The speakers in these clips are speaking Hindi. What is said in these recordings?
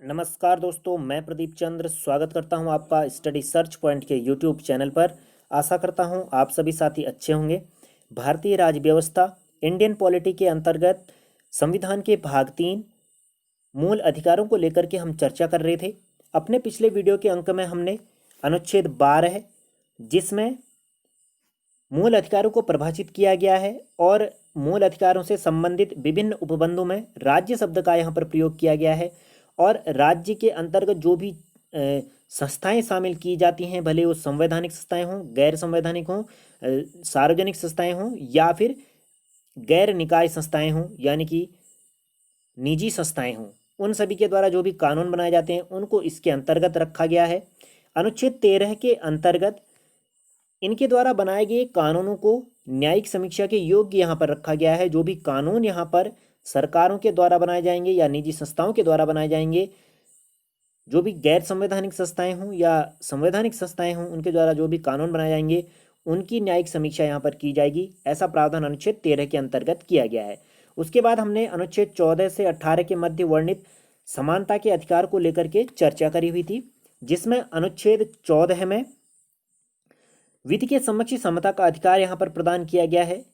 नमस्कार दोस्तों, मैं प्रदीप चंद्र स्वागत करता हूं आपका स्टडी सर्च पॉइंट के यूट्यूब चैनल पर। आशा करता हूं आप सभी साथी अच्छे होंगे। भारतीय राज्य व्यवस्था इंडियन पॉलिटी के अंतर्गत संविधान के भाग 3 मूल अधिकारों को लेकर के हम चर्चा कर रहे थे। अपने पिछले वीडियो के अंक में हमने अनुच्छेद 12 जिसमें मूल अधिकारों को परिभाषित किया गया है और मूल अधिकारों से संबंधित विभिन्न उपबंधों में राज्य शब्द का यहाँ पर प्रयोग किया गया है। और राज्य के अंतर्गत जो भी संस्थाएं शामिल की जाती हैं, भले वो संवैधानिक संस्थाएं हों, गैर संवैधानिक हों, सार्वजनिक संस्थाएं हों या फिर गैर निकाय संस्थाएं हों यानी कि निजी संस्थाएं हों, उन सभी के द्वारा जो भी कानून बनाए जाते हैं उनको इसके अंतर्गत रखा गया है। अनुच्छेद 13 के अंतर्गत इनके द्वारा बनाए गए कानूनों को न्यायिक समीक्षा के योग्य यहाँ पर रखा गया है। जो भी कानून यहाँ पर सरकारों के द्वारा बनाए जाएंगे या निजी संस्थाओं के द्वारा बनाए जाएंगे, जो भी गैर संवैधानिक संस्थाएं हों या संवैधानिक संस्थाएं हों, उनके द्वारा जो भी कानून बनाए जाएंगे उनकी न्यायिक समीक्षा यहाँ पर की जाएगी। ऐसा प्रावधान अनुच्छेद 13 के अंतर्गत किया गया है। उसके बाद हमने अनुच्छेद 14 से 18 के मध्य वर्णित समानता के अधिकार को लेकर के चर्चा करी हुई थी, जिसमें अनुच्छेद 14 में विधि के समक्ष समता का अधिकार यहाँ पर प्रदान किया गया है।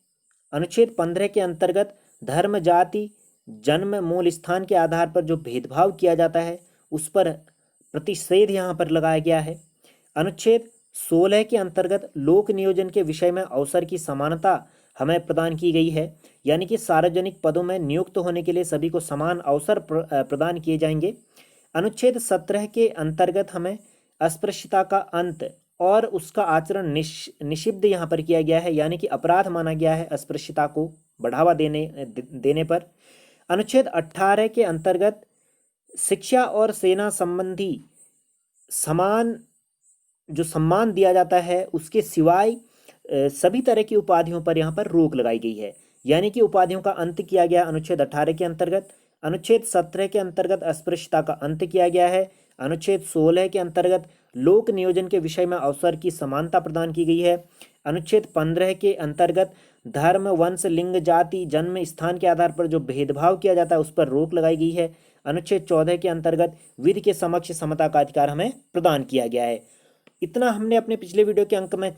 अनुच्छेद 15 के अंतर्गत धर्म, जाति, जन्म, मूल स्थान के आधार पर जो भेदभाव किया जाता है उस पर प्रतिषेध यहाँ पर लगाया गया है। अनुच्छेद 16 के अंतर्गत लोक नियोजन के विषय में अवसर की समानता हमें प्रदान की गई है, यानी कि सार्वजनिक पदों में नियुक्त होने के लिए सभी को समान अवसर प्रदान किए जाएंगे। अनुच्छेद 17 के अंतर्गत हमें अस्पृश्यता का अंत और उसका आचरण निषिद्ध यहाँ पर किया गया है, यानी कि अपराध माना गया है अस्पृश्यता को बढ़ावा देने पर। अनुच्छेद 18 के अंतर्गत शिक्षा और सेना संबंधी समान जो सम्मान दिया जाता है उसके सिवाय सभी तरह की उपाधियों पर यहाँ पर रोक लगाई गई है, यानी कि उपाधियों का अंत किया गया अनुच्छेद 18 के अंतर्गत। अनुच्छेद 17 के अंतर्गत अस्पृश्यता का अंत किया गया है। अनुच्छेद 16 के अंतर्गत लोक नियोजन के विषय में अवसर की समानता प्रदान की गई है। अनुच्छेद 15 के अंतर्गत धर्म, वंश, लिंग, जाति, जन्म स्थान के आधार पर जो भेदभाव किया जाता है उस पर रोक लगाई गई है। अनुच्छेद 14 के अंतर्गत विधि के समक्ष समता का अधिकार हमें प्रदान किया गया है। इतना हमने अपने पिछले वीडियो के अंक में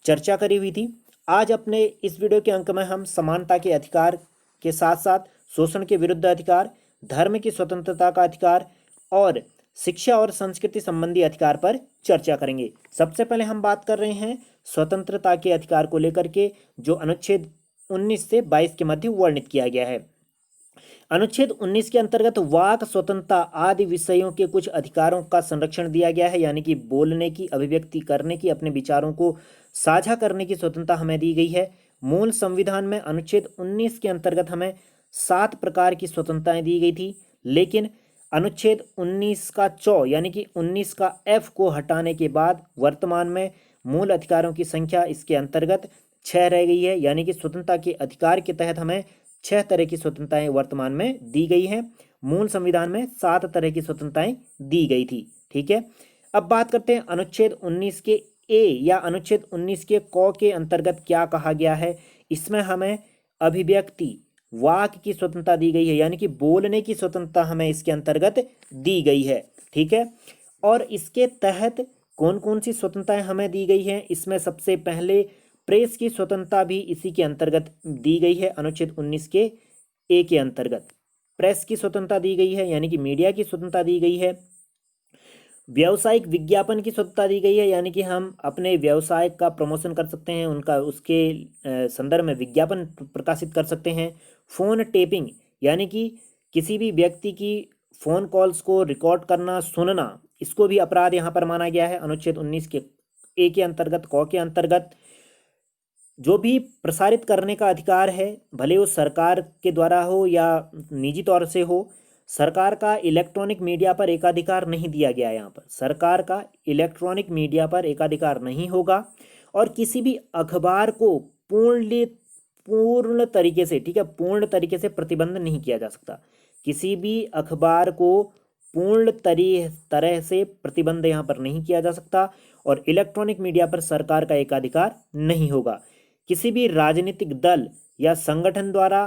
चर्चा करी हुई थी। आज अपने इस वीडियो के अंक में हम समानता के अधिकार के साथ साथ शोषण के विरुद्ध अधिकार, धर्म की स्वतंत्रता का अधिकार और शिक्षा और संस्कृति संबंधी अधिकार पर चर्चा करेंगे। सबसे पहले हम बात कर रहे हैं स्वतंत्रता के अधिकार को लेकर के, जो अनुच्छेद 19 से 22 के मध्य वर्णित किया गया है। अनुच्छेद 19 के अंतर्गत वाक स्वतंत्रता आदि विषयों के कुछ अधिकारों का संरक्षण दिया गया है, यानी कि बोलने की, अभिव्यक्ति करने की, अपने विचारों को साझा करने की स्वतंत्रता हमें दी गई है। मूल संविधान में अनुच्छेद 19 के अंतर्गत हमें 7 प्रकार की स्वतंत्रताएं दी गई थी, लेकिन अनुच्छेद 19 का यानी कि 19 का F को हटाने के बाद वर्तमान में मूल अधिकारों की संख्या इसके अंतर्गत 6 रह गई है, यानी कि स्वतंत्रता के अधिकार के तहत हमें 6 तरह की स्वतंत्रताएं वर्तमान में दी गई हैं। मूल संविधान में 7 तरह की स्वतंत्रताएं दी गई थी। ठीक है, अब बात करते हैं अनुच्छेद 19 के ए या अनुच्छेद 19 के क के अंतर्गत क्या कहा गया है। इसमें हमें अभिव्यक्ति, वाक की स्वतंत्रता दी गई है, यानी कि बोलने की स्वतंत्रता हमें इसके अंतर्गत दी गई है। ठीक है, और इसके तहत कौन कौन सी स्वतंत्रताएं हमें दी गई हैं, इसमें सबसे पहले प्रेस की स्वतंत्रता भी इसी के अंतर्गत दी गई है। अनुच्छेद 19 के ए के अंतर्गत प्रेस की स्वतंत्रता दी गई है, यानी कि मीडिया की स्वतंत्रता दी गई है। व्यावसायिक विज्ञापन की स्वतंत्रता दी गई है, यानी कि हम अपने व्यवसाय का प्रमोशन कर सकते हैं, उनका उसके संदर्भ में विज्ञापन प्रकाशित कर सकते हैं। फोन टेपिंग, यानी कि किसी भी व्यक्ति की फोन कॉल्स को रिकॉर्ड करना, सुनना, इसको भी अपराध यहाँ पर माना गया है अनुच्छेद 19 के ए के अंतर्गत। क के अंतर्गत जो भी प्रसारित करने का अधिकार है, भले वो सरकार के द्वारा हो या निजी तौर से हो, सरकार का इलेक्ट्रॉनिक मीडिया पर एकाधिकार नहीं दिया गया है। यहाँ पर सरकार का इलेक्ट्रॉनिक मीडिया पर एकाधिकार नहीं होगा और किसी भी अखबार को पूर्ण तरीके से, ठीक है, पूर्ण तरीके से प्रतिबंध नहीं किया जा सकता। किसी भी अखबार को पूर्ण तरह से प्रतिबंध यहाँ पर नहीं किया जा सकता और इलेक्ट्रॉनिक मीडिया पर सरकार का एकाधिकार नहीं होगा। किसी भी राजनीतिक दल या संगठन द्वारा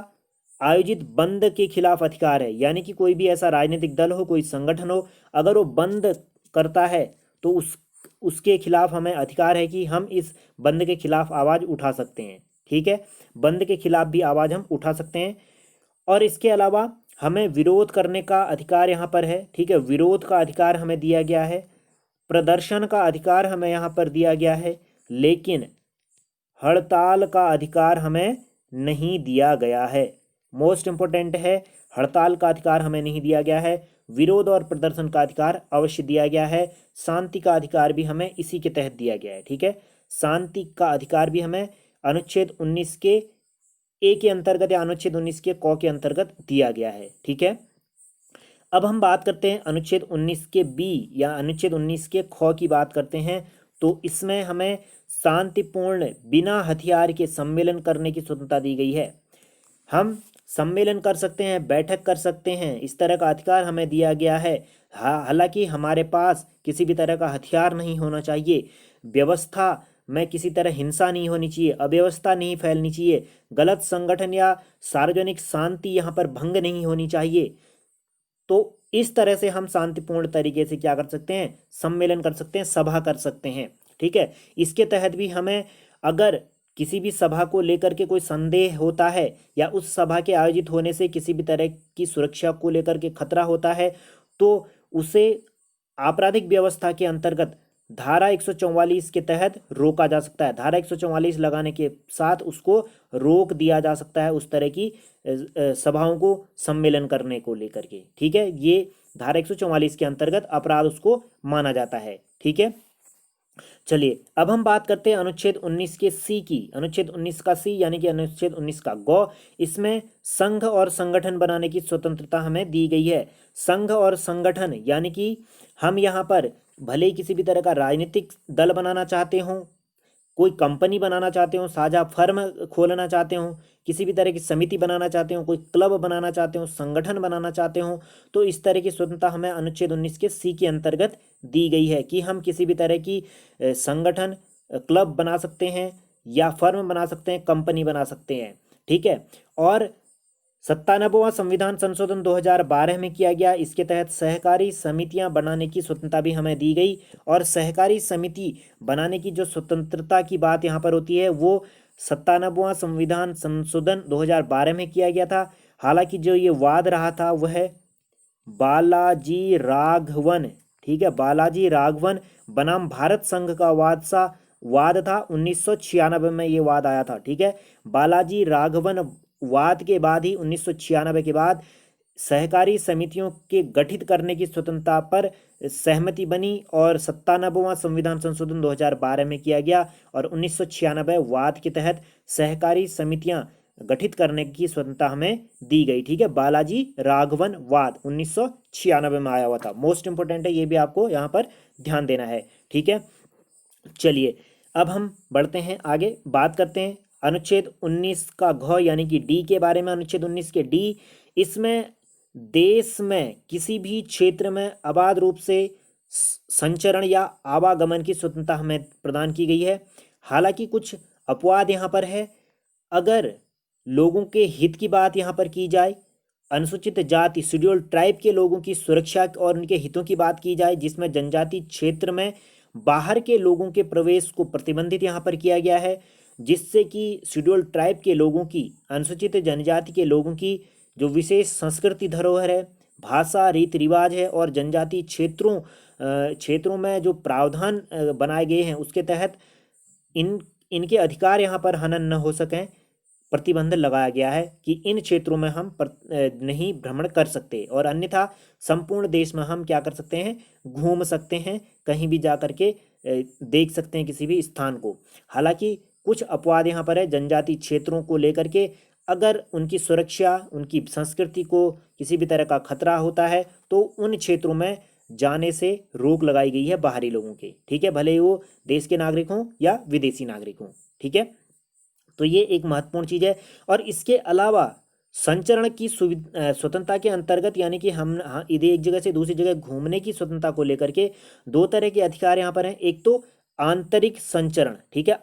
आयोजित बंद के खिलाफ अधिकार है, यानी कि कोई भी ऐसा राजनीतिक दल हो, कोई संगठन हो, अगर वो बंद करता है तो उसके खिलाफ हमें अधिकार है कि हम इस बंद के खिलाफ आवाज़ उठा सकते हैं। ठीक है, बंद के खिलाफ भी आवाज़ हम उठा सकते हैं। और इसके अलावा हमें विरोध करने का अधिकार यहाँ पर है। ठीक है, विरोध का अधिकार हमें दिया गया है, प्रदर्शन का अधिकार हमें यहाँ पर दिया गया है, लेकिन हड़ताल का अधिकार हमें नहीं दिया गया है। मोस्ट इंपॉर्टेंट है, हड़ताल का अधिकार हमें नहीं दिया गया है, विरोध और प्रदर्शन का अधिकार अवश्य दिया गया है, शांति का अधिकार भी हमें इसी के तहत दिया गया है। ठीक है, शांति का अधिकार भी हमें अनुच्छेद 19 के ए के अंतर्गत या अनुच्छेद 19 के क के अंतर्गत दिया गया है। ठीक है, अब हम बात करते हैं अनुच्छेद 19 के बी या अनुच्छेद 19 के ख की बात करते हैं। तो इसमें हमें शांतिपूर्ण बिना हथियार के सम्मेलन करने की स्वतंत्रता दी गई है। हम सम्मेलन कर सकते हैं, बैठक कर सकते हैं, इस तरह का अधिकार हमें दिया गया है। हालांकि हमारे पास किसी भी तरह का हथियार नहीं होना चाहिए, व्यवस्था में किसी तरह हिंसा नहीं होनी चाहिए, अव्यवस्था नहीं फैलनी चाहिए, गलत संगठन या सार्वजनिक शांति यहाँ पर भंग नहीं होनी चाहिए। तो इस तरह से हम शांतिपूर्ण तरीके से क्या कर सकते हैं, सम्मेलन कर सकते हैं, सभा कर सकते हैं। ठीक है, इसके तहत भी हमें अगर किसी भी सभा को लेकर के कोई संदेह होता है या उस सभा के आयोजित होने से किसी भी तरह की सुरक्षा को लेकर के खतरा होता है, तो उसे आपराधिक व्यवस्था के अंतर्गत धारा 144 के तहत रोका जा सकता है। धारा 144 लगाने के साथ उसको रोक दिया जा सकता है उस तरह की सभाओं को सम्मेलन करने को लेकर के। ठीक है, ये धारा 144 के अंतर्गत अपराध उसको माना जाता है। ठीक है, चलिए अब हम बात करते हैं अनुच्छेद 19 के सी की। अनुच्छेद 19 का सी यानी कि अनुच्छेद 19 का गौ, इसमें संघ और संगठन बनाने की स्वतंत्रता हमें दी गई है। संघ और संगठन यानी कि हम यहाँ पर भले ही किसी भी तरह का राजनीतिक दल बनाना चाहते हो, कोई कंपनी बनाना चाहते हो, साझा फर्म खोलना चाहते हो, किसी भी तरह की समिति बनाना चाहते हो, कोई क्लब बनाना चाहते हो, संगठन बनाना चाहते हो, तो इस तरह की स्वतंत्रता हमें अनुच्छेद 19 के सी के अंतर्गत दी गई है कि हम किसी भी तरह की संगठन, क्लब बना सकते हैं या फर्म बना सकते हैं, कंपनी बना सकते हैं। ठीक है, और 97वां संविधान संशोधन 2012 में किया गया, इसके तहत सहकारी समितियां बनाने की स्वतंत्रता भी हमें दी गई। और सहकारी समिति बनाने की जो स्वतंत्रता की बात यहाँ पर होती है वो 97वां संविधान संशोधन 2012 में किया गया था। हालांकि जो ये वाद रहा था वह बालाजी राघवन, ठीक है, बालाजी राघवन बनाम भारत संघ का वाद था। 1996 में ये वाद आया था। ठीक है, बालाजी राघवन वाद के बाद ही 1996 के बाद सहकारी समितियों के गठित करने की स्वतंत्रता पर सहमति बनी और 97वां संविधान संशोधन 2012 में किया गया और 1996 वाद के तहत सहकारी समितियां गठित करने की स्वतंत्रता हमें दी गई। ठीक है, बालाजी राघवन वाद 1996 में आया हुआ था। मोस्ट इंपोर्टेंट है, ये भी आपको यहाँ पर ध्यान देना है। ठीक है, चलिए अब हम बढ़ते हैं आगे, बात करते हैं अनुच्छेद 19 का घ यानी कि डी के बारे में। अनुच्छेद 19 के डी, इसमें देश में किसी भी क्षेत्र में अबाध रूप से संचरण या आवागमन की स्वतंत्रता हमें प्रदान की गई है। हालांकि कुछ अपवाद यहाँ पर है। अगर लोगों के हित की बात यहाँ पर की जाए, अनुसूचित जाति शेड्यूल ट्राइब के लोगों की सुरक्षा और उनके हितों की बात की जाए, जिसमें जनजाति क्षेत्र में बाहर के लोगों के प्रवेश को प्रतिबंधित यहाँ पर किया गया है, जिससे कि शेड्यूल ट्राइब के लोगों की, अनुसूचित जनजाति के लोगों की जो विशेष संस्कृति धरोहर है, भाषा, रीति रिवाज है और जनजाति क्षेत्रों में जो प्रावधान बनाए गए हैं उसके तहत इनके अधिकार यहाँ पर हनन न हो सकें, प्रतिबंध लगाया गया है कि इन क्षेत्रों में हम नहीं भ्रमण कर सकते और अन्यथा संपूर्ण देश में हम क्या कर सकते हैं, घूम सकते हैं, कहीं भी जा कर के देख सकते हैं किसी भी स्थान को। हालांकि कुछ अपवाद यहाँ पर है जनजाति क्षेत्रों को लेकर के। अगर उनकी सुरक्षा, उनकी संस्कृति को किसी भी तरह का खतरा होता है तो उन क्षेत्रों में जाने से रोक लगाई गई है बाहरी लोगों के। ठीक है, भले ही वो देश के नागरिक हों या विदेशी नागरिक हों। ठीक है, तो ये एक महत्वपूर्ण चीज़ है। और इसके अलावा संचरण की स्वतंत्रता के अंतर्गत यानी कि हम एक जगह से दूसरी जगह घूमने की स्वतंत्रता को लेकर के दो तरह के अधिकार यहाँ पर हैं। एक तो आंतरिक संचरण, ठीक है,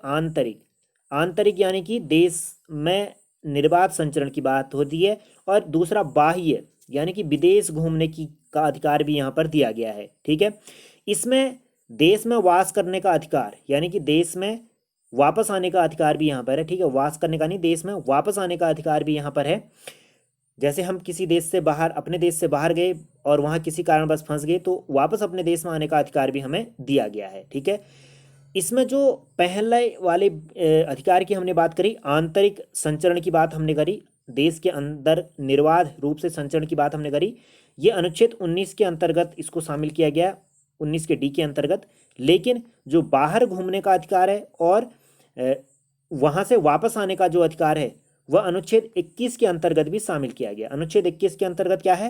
आंतरिक यानी कि देश में निर्बाध संचरण की बात होती है, और दूसरा बाह्य यानी कि विदेश घूमने की का अधिकार भी यहाँ पर दिया गया है। ठीक है, इसमें देश में वास करने का अधिकार यानी कि देश में वापस आने का अधिकार भी यहाँ पर है। ठीक है, वास करने का नहीं, देश में वापस आने का अधिकार भी यहाँ पर है। जैसे हम किसी देश से बाहर, अपने देश से बाहर गए और वहाँ किसी कारणवश फंस गए, तो वापस अपने देश में आने का अधिकार भी हमें दिया गया है। ठीक है, इसमें जो पहले वाले अधिकार की हमने बात करी, आंतरिक संचरण की बात हमने करी, देश के अंदर निर्बाध रूप से संचरण की बात हमने करी, ये अनुच्छेद 19 के अंतर्गत इसको शामिल किया गया, 19 के डी के अंतर्गत। लेकिन जो बाहर घूमने का अधिकार है और वहाँ से वापस आने का जो अधिकार है, वह अनुच्छेद 21 के अंतर्गत भी शामिल किया गया। अनुच्छेद 21 के अंतर्गत क्या है?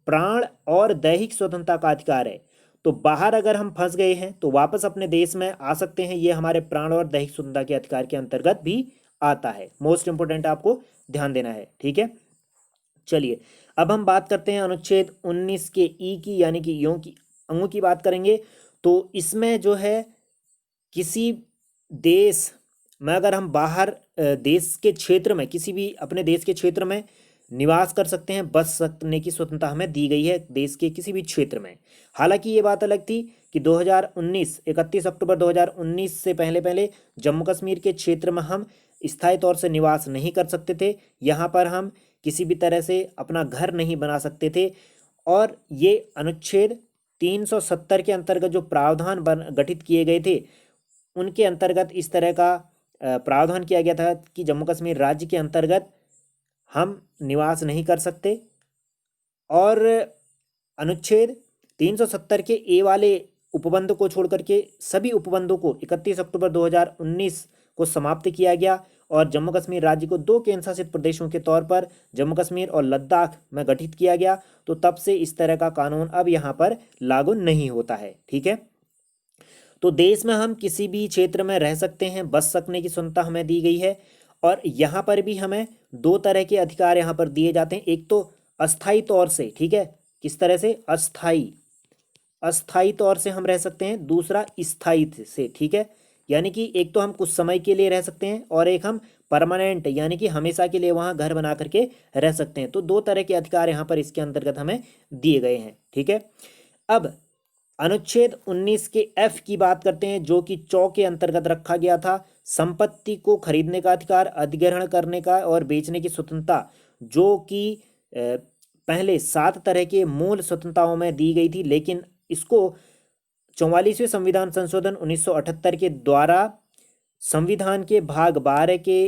प्राण और दैहिक स्वतंत्रता का अधिकार है। तो बाहर अगर हम फंस गए हैं तो वापस अपने देश में आ सकते हैं, ये हमारे प्राण और दैहिक स्वतंत्रता के अधिकार के अंतर्गत भी आता है। मोस्ट इंपोर्टेंट आपको ध्यान देना है। ठीक है, चलिए अब हम बात करते हैं अनुच्छेद 19 के ई की, यानी कि यों की अंगों की बात करेंगे। तो इसमें जो है किसी देश में अगर हम बाहर देश के क्षेत्र में, किसी भी अपने देश के क्षेत्र में निवास कर सकते हैं, बस सकने की स्वतंत्रता हमें दी गई है देश के किसी भी क्षेत्र में। हालांकि ये बात अलग थी कि 2019 31 अक्टूबर 2019 से पहले जम्मू कश्मीर के क्षेत्र में हम स्थायी तौर से निवास नहीं कर सकते थे। यहाँ पर हम किसी भी तरह से अपना घर नहीं बना सकते थे। और ये अनुच्छेद 370 के अंतर्गत जो प्रावधान गठित किए गए थे, उनके अंतर्गत इस तरह का प्रावधान किया गया था कि जम्मू कश्मीर राज्य के अंतर्गत हम निवास नहीं कर सकते। और अनुच्छेद 370 के ए वाले उपबंध को छोड़कर के सभी उपबंधों को 31 अक्टूबर 2019 को समाप्त किया गया और जम्मू कश्मीर राज्य को 2 केंद्र शासित प्रदेशों के तौर पर जम्मू कश्मीर और लद्दाख में गठित किया गया। तो तब से इस तरह का कानून अब यहाँ पर लागू नहीं होता है। ठीक है, तो देश में हम किसी भी क्षेत्र में रह सकते हैं, बस सकने की स्वतंत्रता हमें दी गई है। और यहाँ पर भी हमें 2 तरह के अधिकार यहाँ पर दिए जाते हैं। एक तो अस्थाई तौर से, ठीक है, किस तरह से? अस्थाई तौर से हम रह सकते हैं, दूसरा स्थायी से। ठीक है, यानी कि एक तो हम कुछ समय के लिए रह सकते हैं और एक हम परमानेंट यानी कि हमेशा के लिए वहाँ घर बना करके रह सकते हैं। तो 2 तरह के अधिकार यहाँ पर इसके अंतर्गत हमें दिए गए हैं। ठीक है, अब अनुच्छेद 19 के एफ की बात करते हैं, जो कि चौ के अंतर्गत रखा गया था। संपत्ति को खरीदने का अधिकार, अधिग्रहण करने का और बेचने की स्वतंत्रता, जो कि पहले 7 तरह के मूल स्वतंत्रताओं में दी गई थी, लेकिन इसको 44वें संविधान संशोधन 1978 के द्वारा संविधान के भाग 12 के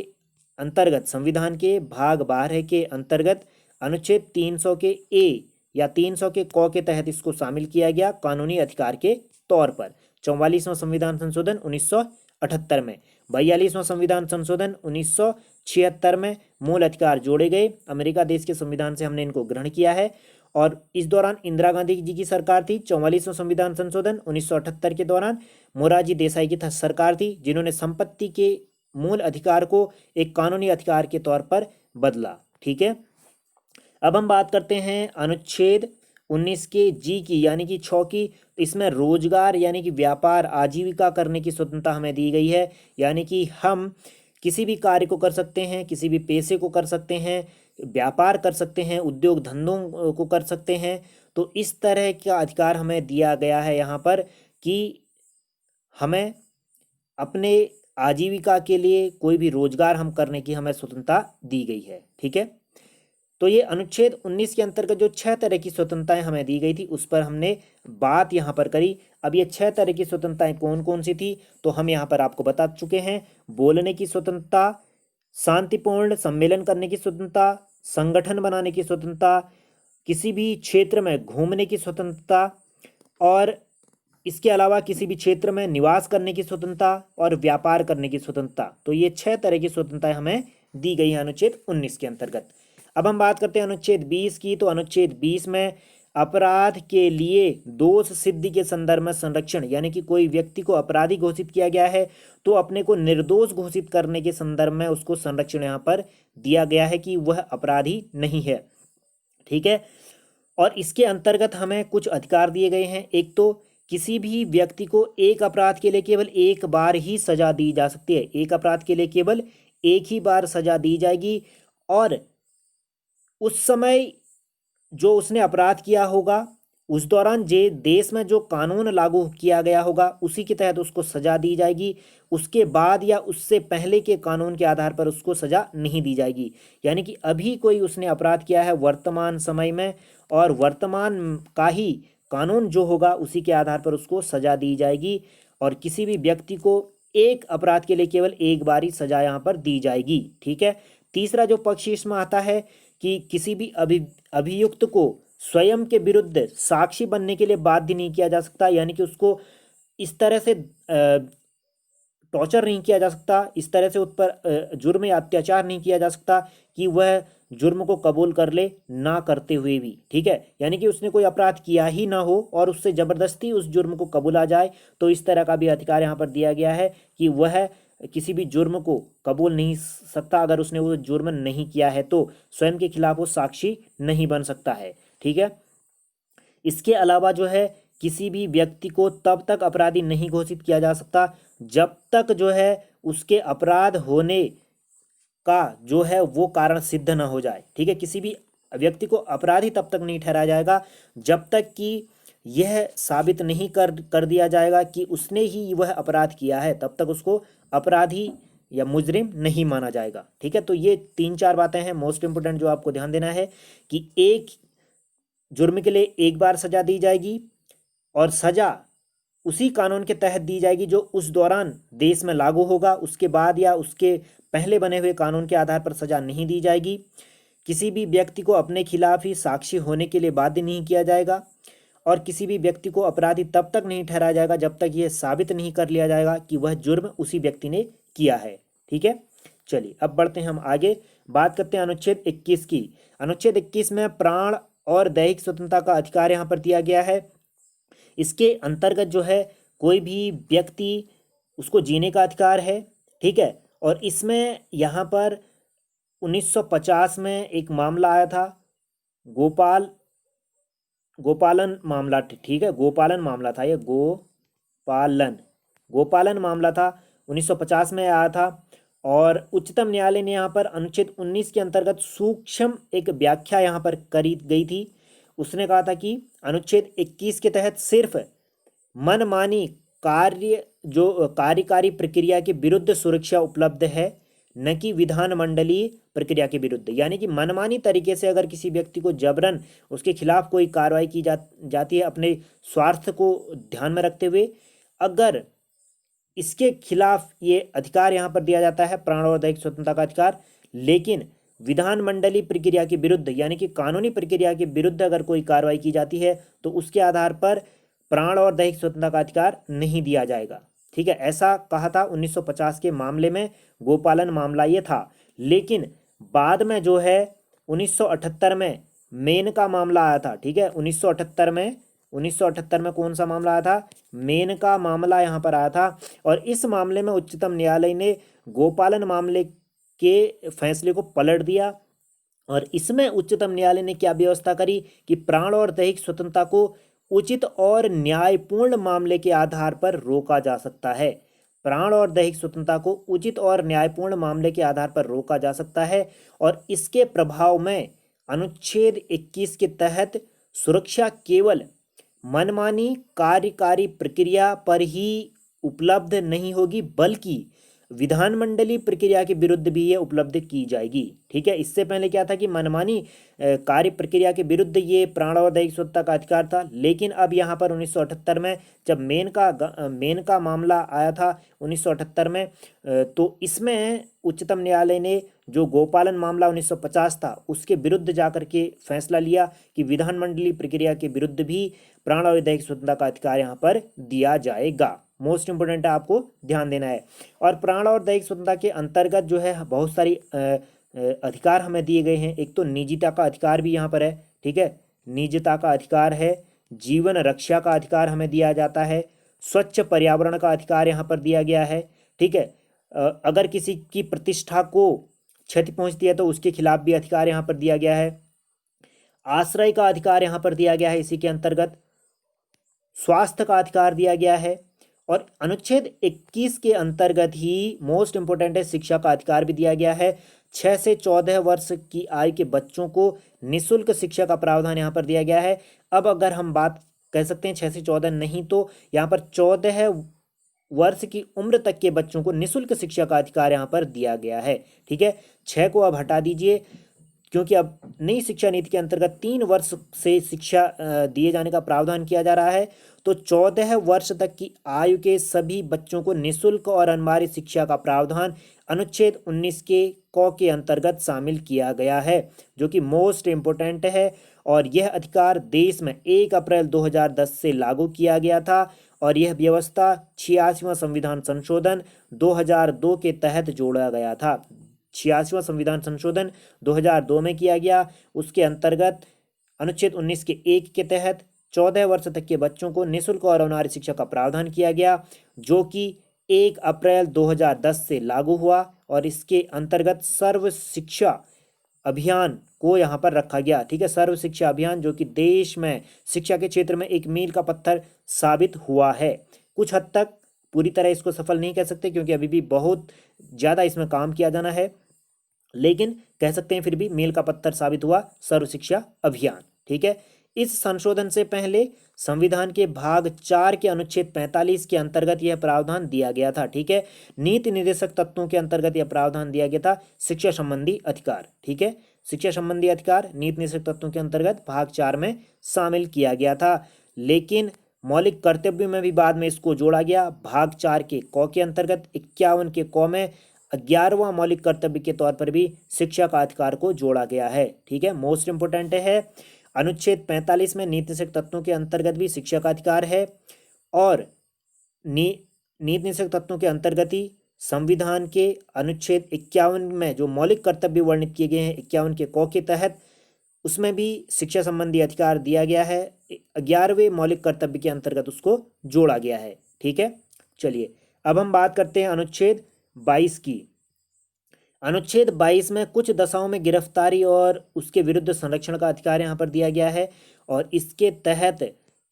अंतर्गत अनुच्छेद 300 के ए या 300 के क के तहत इसको शामिल किया गया कानूनी अधिकार के तौर पर। 44वां संविधान संशोधन 1978 में, 42वां संविधान संशोधन 1976 में मूल अधिकार जोड़े गए। अमेरिका देश के संविधान से हमने इनको ग्रहण किया है। और इस दौरान इंदिरा गांधी जी की सरकार थी। 44वां संविधान संशोधन 1978 के दौरान मोरारजी देसाई की सरकार थी, जिन्होंने संपत्ति के मूल अधिकार को एक कानूनी अधिकार के तौर पर बदला। ठीक है, अब हम बात करते हैं अनुच्छेद 19 के जी की, यानी कि 6 की। इसमें रोजगार यानी कि व्यापार, आजीविका करने की स्वतंत्रता हमें दी गई है। यानी कि हम किसी भी कार्य को कर सकते हैं, किसी भी पेशे को कर सकते हैं, व्यापार कर सकते हैं, उद्योग धंधों को कर सकते हैं। तो इस तरह का अधिकार हमें दिया गया है यहाँ पर कि हमें अपने आजीविका के लिए कोई भी रोजगार हम करने की हमें स्वतंत्रता दी गई है। ठीक है, तो ये अनुच्छेद 19 के अंतर्गत जो 6 तरह की स्वतंत्रताएं हमें दी गई थी, उस पर हमने बात यहाँ पर करी। अब ये 6 तरह की स्वतंत्रताएं कौन कौन सी थी, तो हम यहाँ पर आपको बता चुके हैं। बोलने की स्वतंत्रता, शांतिपूर्ण सम्मेलन करने की स्वतंत्रता, संगठन बनाने की स्वतंत्रता, किसी भी क्षेत्र में घूमने की स्वतंत्रता, और इसके अलावा किसी भी क्षेत्र में निवास करने की स्वतंत्रता और व्यापार करने की स्वतंत्रता। तो ये 6 तरह की स्वतंत्रताएं हमें दी गई हैं अनुच्छेद 19 के अंतर्गत। अब हम बात करते हैं अनुच्छेद 20 की। तो अनुच्छेद 20 में अपराध के लिए दोष सिद्धि के संदर्भ में संरक्षण, यानी कि कोई व्यक्ति को अपराधी घोषित किया गया है तो अपने को निर्दोष घोषित करने के संदर्भ में उसको संरक्षण यहाँ पर दिया गया है कि वह अपराधी नहीं है। ठीक है, और इसके अंतर्गत हमें कुछ अधिकार दिए गए हैं। एक तो किसी भी व्यक्ति को एक अपराध के लिए केवल एक बार ही सजा दी जा सकती है, एक अपराध के लिए केवल एक ही बार सजा दी जाएगी। और उस समय जो उसने अपराध किया होगा उस दौरान जे देश में जो कानून लागू किया गया होगा उसी के तहत उसको सजा दी जाएगी। उसके बाद या उससे पहले के कानून के आधार पर उसको सजा नहीं दी जाएगी। यानी कि अभी कोई उसने अपराध किया है वर्तमान समय में, और वर्तमान का ही कानून जो होगा उसी के आधार पर उसको सजा दी जाएगी। और किसी भी व्यक्ति को एक अपराध के लिए केवल एक बार ही सजा यहाँ पर दी जाएगी। ठीक है। तीसरा जो पक्ष इसमें आता है कि किसी भी अभियुक्त को स्वयं के विरुद्ध साक्षी बनने के लिए बाध्य नहीं किया जा सकता। यानी कि उसको इस तरह से टॉर्चर नहीं किया जा सकता, इस तरह से उस पर जुर्म या अत्याचार नहीं किया जा सकता कि वह जुर्म को कबूल कर ले ना करते हुए भी। ठीक है। यानी कि उसने कोई अपराध किया ही ना हो और उससे जबरदस्ती उस जुर्म को कबूल आ जाए, तो इस तरह का भी अधिकार यहाँ पर दिया गया है कि वह किसी भी जुर्म को कबूल नहीं सकता। अगर उसने वो जुर्म नहीं किया है तो स्वयं के खिलाफ वो साक्षी नहीं बन सकता है। ठीक है। इसके अलावा जो है किसी भी व्यक्ति को तब तक अपराधी नहीं घोषित किया जा सकता जब तक जो है उसके अपराध होने का जो है वो कारण सिद्ध न हो जाए। ठीक है। किसी भी व्यक्ति को अपराधी तब तक नहीं ठहराया जाएगा जब तक कि यह साबित नहीं कर दिया जाएगा कि उसने ही वह अपराध किया है, तब तक उसको अपराधी या मुजरिम नहीं माना जाएगा। ठीक है। तो ये 3-4 बातें हैं मोस्ट इंपोर्टेंट जो आपको ध्यान देना है कि एक जुर्म के लिए एक बार सजा दी जाएगी और सजा उसी कानून के तहत दी जाएगी जो उस दौरान देश में लागू होगा। उसके बाद या उसके पहले बने हुए कानून के आधार पर सजा नहीं दी जाएगी। किसी भी व्यक्ति को अपने खिलाफ ही साक्षी होने के लिए बाध्य नहीं किया जाएगा और किसी भी व्यक्ति को अपराधी तब तक नहीं ठहराया जाएगा जब तक यह साबित नहीं कर लिया जाएगा कि वह जुर्म उसी व्यक्ति ने किया है। ठीक है। चलिए अब बढ़ते हैं हम आगे, बात करते हैं अनुच्छेद 21 की। अनुच्छेद 21 में प्राण और दैहिक स्वतंत्रता का अधिकार यहाँ पर दिया गया है। इसके अंतर्गत जो है कोई भी व्यक्ति उसको जीने का अधिकार है। ठीक है। और इसमें यहाँ पर 1950 में एक मामला आया था, गोपालन मामला। ठीक है। गोपालन मामला था, ये गोपालन मामला था, 1950 में आया था। और उच्चतम न्यायालय ने यहाँ पर अनुच्छेद 19 के अंतर्गत सूक्ष्म एक व्याख्या यहाँ पर करी गई थी। उसने कहा था कि अनुच्छेद 21 के तहत सिर्फ मनमानी कार्यकारी प्रक्रिया के विरुद्ध सुरक्षा उपलब्ध है, न कि विधानमंडलीय प्रक्रिया के विरुद्ध। यानी कि मनमानी तरीके से अगर किसी व्यक्ति को जबरन उसके खिलाफ कोई कार्रवाई की जाती है अपने स्वार्थ को ध्यान में रखते हुए, अगर इसके खिलाफ ये अधिकार यहाँ पर दिया जाता है प्राण और दैहिक स्वतंत्रता का अधिकार, लेकिन विधानमंडलीय प्रक्रिया के विरुद्ध यानी कि कानूनी प्रक्रिया के विरुद्ध अगर कोई कार्रवाई की जाती है तो उसके आधार पर प्राण और दैहिक स्वतंत्रता का अधिकार नहीं दिया जाएगा। ठीक है। ऐसा कहा था 1950 के मामले में, गोपालन मामला ये था। लेकिन बाद में जो है 1978 में मेन का मामला आया था। ठीक है। 1978 में कौन सा मामला आया था? मेन का मामला यहाँ पर आया था। और इस मामले में उच्चतम न्यायालय ने गोपालन मामले के फैसले को पलट दिया और इसमें उच्चतम न्यायालय ने क्या व्यवस्था करी कि प्राण और दैहिक स्वतंत्रता को उचित और न्यायपूर्ण मामले के आधार पर रोका जा सकता है। प्राण और दैहिक स्वतंत्रता को उचित और न्यायपूर्ण मामले के आधार पर रोका जा सकता है और इसके प्रभाव में अनुच्छेद 21 के तहत सुरक्षा केवल मनमानी कार्यकारी प्रक्रिया पर ही उपलब्ध नहीं होगी बल्कि विधानमंडलीय प्रक्रिया के विरुद्ध भी ये उपलब्ध की जाएगी। ठीक है। इससे पहले क्या था कि मनमानी कार्य प्रक्रिया के विरुद्ध ये प्राण और दैहिक स्वतंत्रता का अधिकार था, लेकिन अब यहाँ पर 1978 में जब मेन का मामला आया था 1978 में, तो इसमें उच्चतम न्यायालय ने जो गोपालन मामला 1950 था उसके विरुद्ध जाकर के फैसला लिया कि विधानमंडलीय प्रक्रिया के विरुद्ध भी प्राण और दैहिक स्वतंत्रता का अधिकार यहाँ पर दिया जाएगा। मोस्ट इंपोर्टेंट है, आपको ध्यान देना है। और प्राण और दैहिक स्वतंत्रता के अंतर्गत जो है बहुत सारी अधिकार हमें दिए गए हैं। एक तो निजता का अधिकार भी यहाँ पर है। ठीक है। निजता का अधिकार है, जीवन रक्षा का अधिकार हमें दिया जाता है, स्वच्छ पर्यावरण का अधिकार यहाँ पर दिया गया है। ठीक है। अगर किसी की प्रतिष्ठा को क्षति पहुंचती है तो उसके खिलाफ भी अधिकार यहाँ पर दिया गया है। आश्रय का अधिकार यहाँ पर दिया गया है, इसी के अंतर्गत स्वास्थ्य का अधिकार दिया गया है। और अनुच्छेद 21 के अंतर्गत ही मोस्ट इंपोर्टेंट है, शिक्षा का अधिकार भी दिया गया है। 6 से 14 वर्ष की आयु के बच्चों को निःशुल्क शिक्षा का प्रावधान यहाँ पर दिया गया है। अब अगर हम बात कह सकते हैं 6 से 14 नहीं तो यहाँ पर 14 वर्ष की उम्र तक के बच्चों को निःशुल्क शिक्षा का अधिकार यहाँ पर दिया गया है। ठीक है, 6 को अब हटा दीजिए क्योंकि अब नई शिक्षा नीति के अंतर्गत 3 वर्ष से शिक्षा दिए जाने का प्रावधान किया जा रहा है। तो 14 वर्ष तक की आयु के सभी बच्चों को निःशुल्क और अनिवार्य शिक्षा का प्रावधान अनुच्छेद 19 के क के अंतर्गत शामिल किया गया है, जो कि मोस्ट इम्पोर्टेंट है। और यह अधिकार देश में 1 अप्रैल 2010 से लागू किया गया था और यह व्यवस्था 86वां संविधान संशोधन 2002 के तहत जोड़ा गया था। 86वां संविधान संशोधन 2002 में किया गया। उसके अंतर्गत अनुच्छेद 19 के 1 के तहत 14 वर्ष तक के बच्चों को निःशुल्क और अनिवार्य शिक्षा का प्रावधान किया गया, जो कि 1 अप्रैल 2010 से लागू हुआ और इसके अंतर्गत सर्व शिक्षा अभियान को यहाँ पर रखा गया। ठीक है, सर्व शिक्षा अभियान जो कि देश में शिक्षा के क्षेत्र में एक मील का पत्थर साबित हुआ है। कुछ हद तक पूरी तरह इसको सफल नहीं कह सकते क्योंकि अभी भी बहुत ज़्यादा इसमें काम किया जाना है, लेकिन कह सकते हैं फिर भी मील का पत्थर साबित हुआ सर्व शिक्षा अभियान। ठीक है, इस संशोधन से पहले संविधान के भाग 4 के अनुच्छेद 45 के अंतर्गत यह प्रावधान दिया गया था। ठीक है, नीति निर्देशक तत्वों के अंतर्गत यह प्रावधान दिया गया था शिक्षा संबंधी अधिकार। ठीक है, शिक्षा संबंधी अधिकार नीति निर्देशक तत्वों के अंतर्गत भाग 4 में शामिल किया गया था, लेकिन मौलिक कर्तव्य में भी बाद में इसको जोड़ा गया। भाग 4 के क के अंतर्गत 51 के क में 11वां मौलिक कर्तव्य के तौर पर भी शिक्षा का अधिकार को जोड़ा गया है। ठीक है, मोस्ट इंपोर्टेंट है। अनुच्छेद 45 में नीति निर्देशक तत्वों के अंतर्गत भी शिक्षा का अधिकार है और नीति निर्देशक तत्वों के अंतर्गत ही संविधान के अनुच्छेद 51 में जो मौलिक कर्तव्य वर्णित किए गए हैं 51 के क के तहत, उसमें भी शिक्षा संबंधी अधिकार दिया गया है। 11वें मौलिक कर्तव्य के अंतर्गत उसको जोड़ा गया है। ठीक है, चलिए अब हम बात करते हैं अनुच्छेद 22 की। अनुच्छेद 22 में कुछ दशाओं में गिरफ्तारी और उसके विरुद्ध संरक्षण का अधिकार यहाँ पर दिया गया है और इसके तहत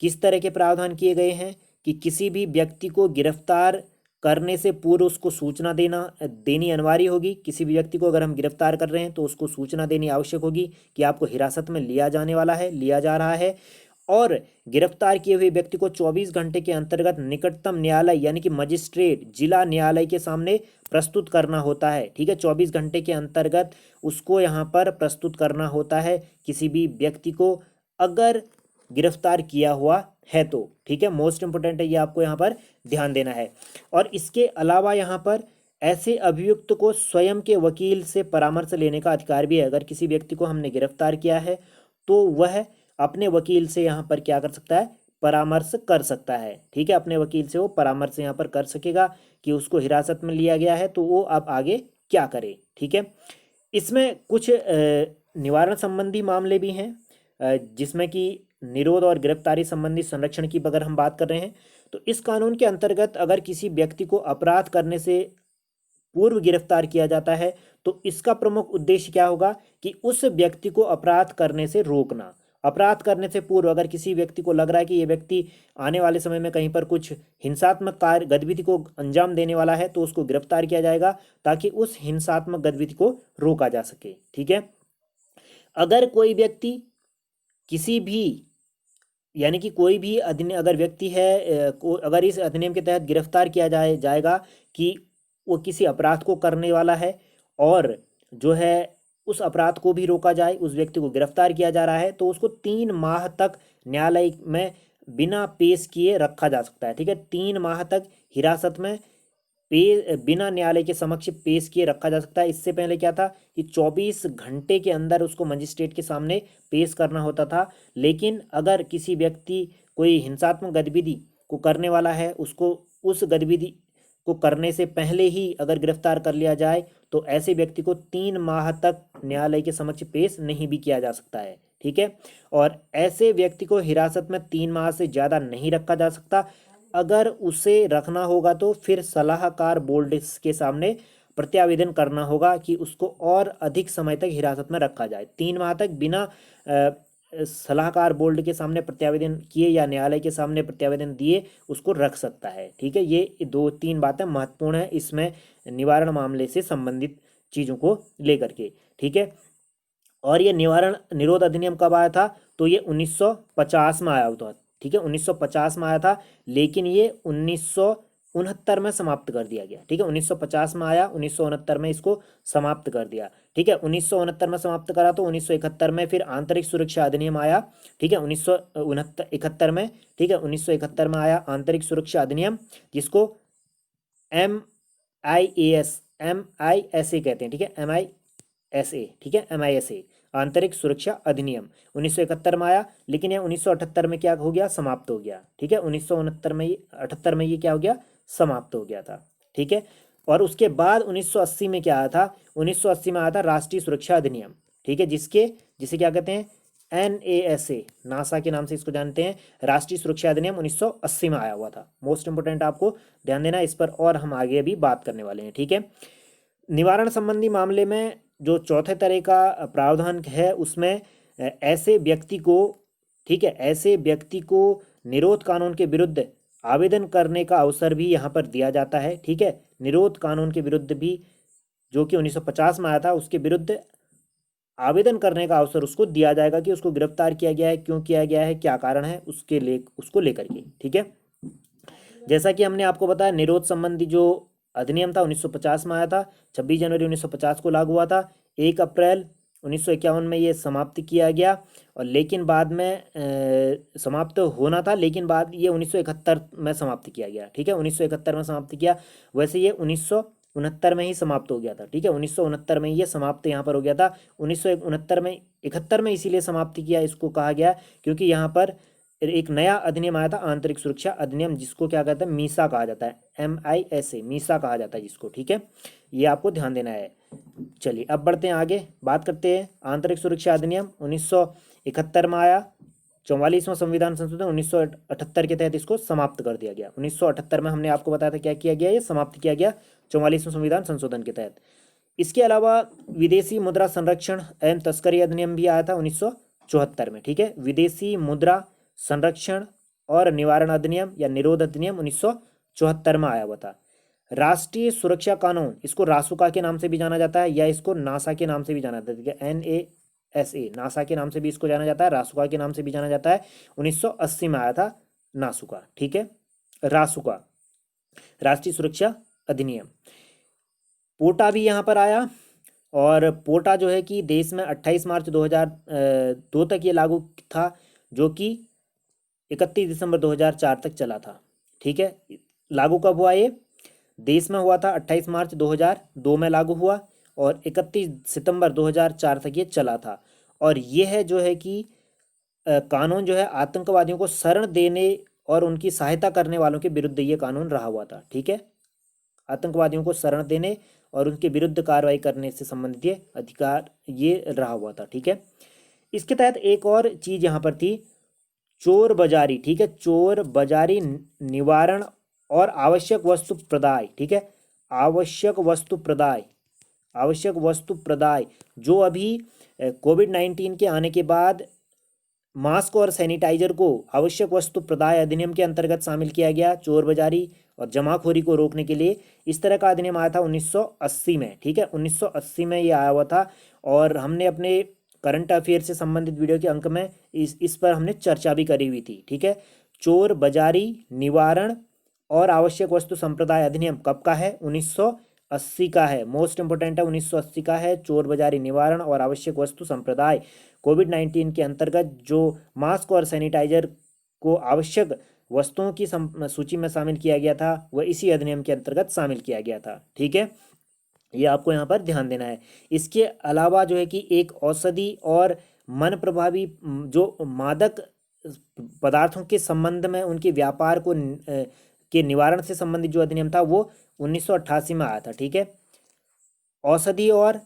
किस तरह के प्रावधान किए गए हैं कि किसी भी व्यक्ति को गिरफ्तार करने से पूर्व उसको सूचना देनी अनिवार्य होगी। किसी भी व्यक्ति को अगर हम गिरफ्तार कर रहे हैं तो उसको सूचना देनी आवश्यक होगी कि आपको हिरासत में लिया जा रहा है और गिरफ्तार किए हुए व्यक्ति को 24 घंटे के अंतर्गत निकटतम न्यायालय यानी कि मजिस्ट्रेट जिला न्यायालय के सामने प्रस्तुत करना होता है। ठीक है, 24 घंटे के अंतर्गत उसको यहाँ पर प्रस्तुत करना होता है किसी भी व्यक्ति को अगर गिरफ्तार किया हुआ है तो। ठीक है, मोस्ट इंपोर्टेंट है, ये आपको यहाँ पर ध्यान देना है। और इसके अलावा यहाँ पर ऐसे अभियुक्त को स्वयं के वकील से परामर्श लेने का अधिकार भी है। अगर किसी व्यक्ति को हमने गिरफ्तार किया है तो वह अपने वकील से यहाँ पर क्या कर सकता है, परामर्श कर सकता है। ठीक है, अपने वकील से वो परामर्श यहाँ पर कर सकेगा कि उसको हिरासत में लिया गया है तो वो अब आगे क्या करे। ठीक है, इसमें कुछ निवारण संबंधी मामले भी हैं जिसमें कि निरोध और गिरफ्तारी संबंधी संरक्षण की अगर हम बात कर रहे हैं तो इस कानून के अंतर्गत अगर किसी व्यक्ति को अपराध करने से पूर्व गिरफ्तार किया जाता है तो इसका प्रमुख उद्देश्य क्या होगा कि उस व्यक्ति को अपराध करने से रोकना। अपराध करने से पूर्व अगर किसी व्यक्ति को लग रहा है कि ये व्यक्ति आने वाले समय में कहीं पर कुछ हिंसात्मक कार्य गतिविधि को अंजाम देने वाला है तो उसको गिरफ्तार किया जाएगा ताकि उस हिंसात्मक गतिविधि को रोका जा सके। ठीक है, अगर कोई व्यक्ति किसी भी यानी कि कोई भी अगर व्यक्ति है अगर इस अधिनियम के तहत गिरफ्तार किया जाएगा कि वो किसी अपराध को करने वाला है और जो है उस अपराध को भी रोका जाए, उस व्यक्ति को गिरफ्तार किया जा रहा है तो उसको 3 माह तक न्यायालय में बिना पेश किए रखा जा सकता है। ठीक है, 3 माह तक हिरासत में बिना न्यायालय के समक्ष पेश किए रखा जा सकता है। इससे पहले क्या था कि 24 घंटे के अंदर उसको मजिस्ट्रेट के सामने पेश करना होता था, लेकिन अगर किसी व्यक्ति कोई हिंसात्मक गतिविधि को करने वाला है उसको उस गतिविधि को करने से पहले ही अगर गिरफ्तार कर लिया जाए तो ऐसे व्यक्ति को 3 माह तक न्यायालय के समक्ष पेश नहीं भी किया जा सकता है। ठीक है, और ऐसे व्यक्ति को हिरासत में 3 माह से ज़्यादा नहीं रखा जा सकता। अगर उसे रखना होगा तो फिर सलाहकार बोर्ड के सामने प्रत्यावेदन करना होगा कि उसको और अधिक समय तक हिरासत में रखा जाए। 3 माह तक बिना सलाहकार बोर्ड के सामने प्रत्यावेदन किए या न्यायालय के सामने प्रत्यावेदन दिए उसको रख सकता है। ठीक है, ये 2-3 बातें महत्वपूर्ण है इसमें निवारण मामले से संबंधित चीज़ों को लेकर के, ठीक है। और ये निवारण निरोध अधिनियम कब आया था, तो ये 1950 में आया था, ठीक है, 1950 में आया था, लेकिन ये 1969 में समाप्त कर दिया गया, ठीक है। 1950 में आया, 1969 में इसको समाप्त कर दिया, ठीक है। 1969 में समाप्त करा तो 1971 में फिर आंतरिक सुरक्षा अधिनियम आया, ठीक है, 1971 में, ठीक है, 1971 में आया आंतरिक सुरक्षा अधिनियम, जिसको MIAS कहते हैं, ठीक है, MISA, ठीक है, MISA आंतरिक सुरक्षा अधिनियम 1971 में आया, लेकिन यह 1978 में क्या हो गया, समाप्त हो गया, ठीक है। 1969 में 78 में ये क्या हो गया, समाप्त हो गया था, ठीक है। और उसके बाद 1980 में क्या आया था, 1980 में आया था राष्ट्रीय सुरक्षा अधिनियम, ठीक है, जिसे क्या कहते हैं, NASA, नासा के नाम से इसको जानते हैं। राष्ट्रीय सुरक्षा अधिनियम 1980 में आया हुआ था। मोस्ट इंपोर्टेंट, आपको ध्यान देना इस पर, और हम आगे अभी बात करने वाले हैं, ठीक है। निवारण संबंधी मामले में जो चौथे तरह का प्रावधान है, उसमें ऐसे व्यक्ति को, ठीक है, ऐसे व्यक्ति को निरोध कानून के विरुद्ध आवेदन करने का अवसर भी यहाँ पर दिया जाता है, ठीक है। निरोध कानून के विरुद्ध भी, जो कि 1950 में आया था, उसके विरुद्ध आवेदन करने का अवसर उसको दिया जाएगा कि उसको गिरफ्तार किया गया है, क्यों किया गया है, क्या कारण है, उसको लेकर के, ठीक है। जैसा कि हमने आपको बताया, निरोध संबंधी जो अधिनियम था 1950 में आया था, 26 जनवरी 1950 को लागू हुआ था, 1 अप्रैल 1951 में ये समाप्त किया गया, और लेकिन बाद में समाप्त होना था, लेकिन बाद ये 1971 में समाप्त किया गया, ठीक है, 1971 में समाप्त किया। वैसे ये 1969 में ही समाप्त हो गया था, ठीक है, 1969 में ये समाप्त यहाँ पर हो गया था। 1969 में 71 में इसीलिए समाप्त किया, इसको कहा गया क्योंकि यहाँ पर एक नया अधिनियम आया था, आंतरिक सुरक्षा अधिनियम, जिसको क्या कहते हैं, मीसा कहा जाता है, MISA, मीसा कहा जाता है जिसको, ठीक है, ये आपको ध्यान देना है। चलिए अब बढ़ते हैं आगे, बात करते हैं आंतरिक सुरक्षा अधिनियम 1971 में आया, 44वां संविधान संशोधन 1978 के तहत इसको समाप्त कर दिया गया। 1978 में हमने आपको बताया था क्या किया गया, ये समाप्त किया गया 44वां संविधान संशोधन के तहत। इसके अलावा विदेशी मुद्रा संरक्षण एवं तस्करी अधिनियम भी आया था 1974 में, ठीक है, विदेशी मुद्रा संरक्षण और निवारण अधिनियम या निरोध अधिनियम 1974 में आया हुआ था। राष्ट्रीय सुरक्षा कानून, इसको रासुका के नाम से भी जाना जाता है, या इसको नासा के नाम से भी जाना जाता है, NASA, नासा के नाम से भी इसको जाना जाता है, रासुका के नाम से भी जाना जाता है। 1980 में आया था नासुका, ठीक है, रासुका, राष्ट्रीय सुरक्षा अधिनियम। पोटा भी यहाँ पर आया, और पोटा जो है कि देश में 28 मार्च 2002 तक ये लागू था, जो कि 31 दिसंबर 2004 तक चला था, ठीक है। लागू कब हुआ, ये देश में हुआ था 28 मार्च 2002 में लागू हुआ, और 31 सितंबर 2004 तक ये चला था। और यह है जो है कि कानून जो है आतंकवादियों को शरण देने और उनकी सहायता करने वालों के विरुद्ध ये कानून रहा हुआ था, ठीक है। आतंकवादियों को शरण देने और उनके विरुद्ध कार्रवाई करने से संबंधित ये अधिकार ये रहा हुआ था, ठीक है। इसके तहत एक और चीज यहाँ पर थी, चोर बाजारी, ठीक है, चोर बाजारी निवारण और आवश्यक वस्तु प्रदाय, ठीक है, आवश्यक वस्तु प्रदाय, आवश्यक वस्तु प्रदाय, जो अभी कोविड-19 के आने के बाद मास्क और सैनिटाइजर को आवश्यक वस्तु प्रदाय अधिनियम के अंतर्गत शामिल किया गया, चोर बाजारी और जमाखोरी को रोकने के लिए। इस तरह का अधिनियम आया था 1980 में, ठीक है, 1980 में ये आया हुआ था, और हमने अपने करंट अफेयर से संबंधित वीडियो के अंक में इस पर हमने चर्चा भी करी हुई थी, ठीक है। चोर बाजारी निवारण और आवश्यक वस्तु संप्रदाय अधिनियम कब का है, 1980 का है। मोस्ट इंपोर्टेंट है, 1980 का है, चोर बाजारी निवारण और आवश्यक वस्तु संप्रदाय कोविड-19 के अंतर्गत जो मास्क और सैनिटाइजर को आवश्यक वस्तुओं की सूची में शामिल किया गया था, वह इसी अधिनियम के अंतर्गत शामिल किया गया था, ठीक है। ये आपको यहाँ पर ध्यान देना है। इसके अलावा जो है कि एक औषधि और मन प्रभावी जो मादक पदार्थों के संबंध में उनके व्यापार को के निवारण से संबंधित जो अधिनियम था वो 1988 में आया था, ठीक है। औषधि और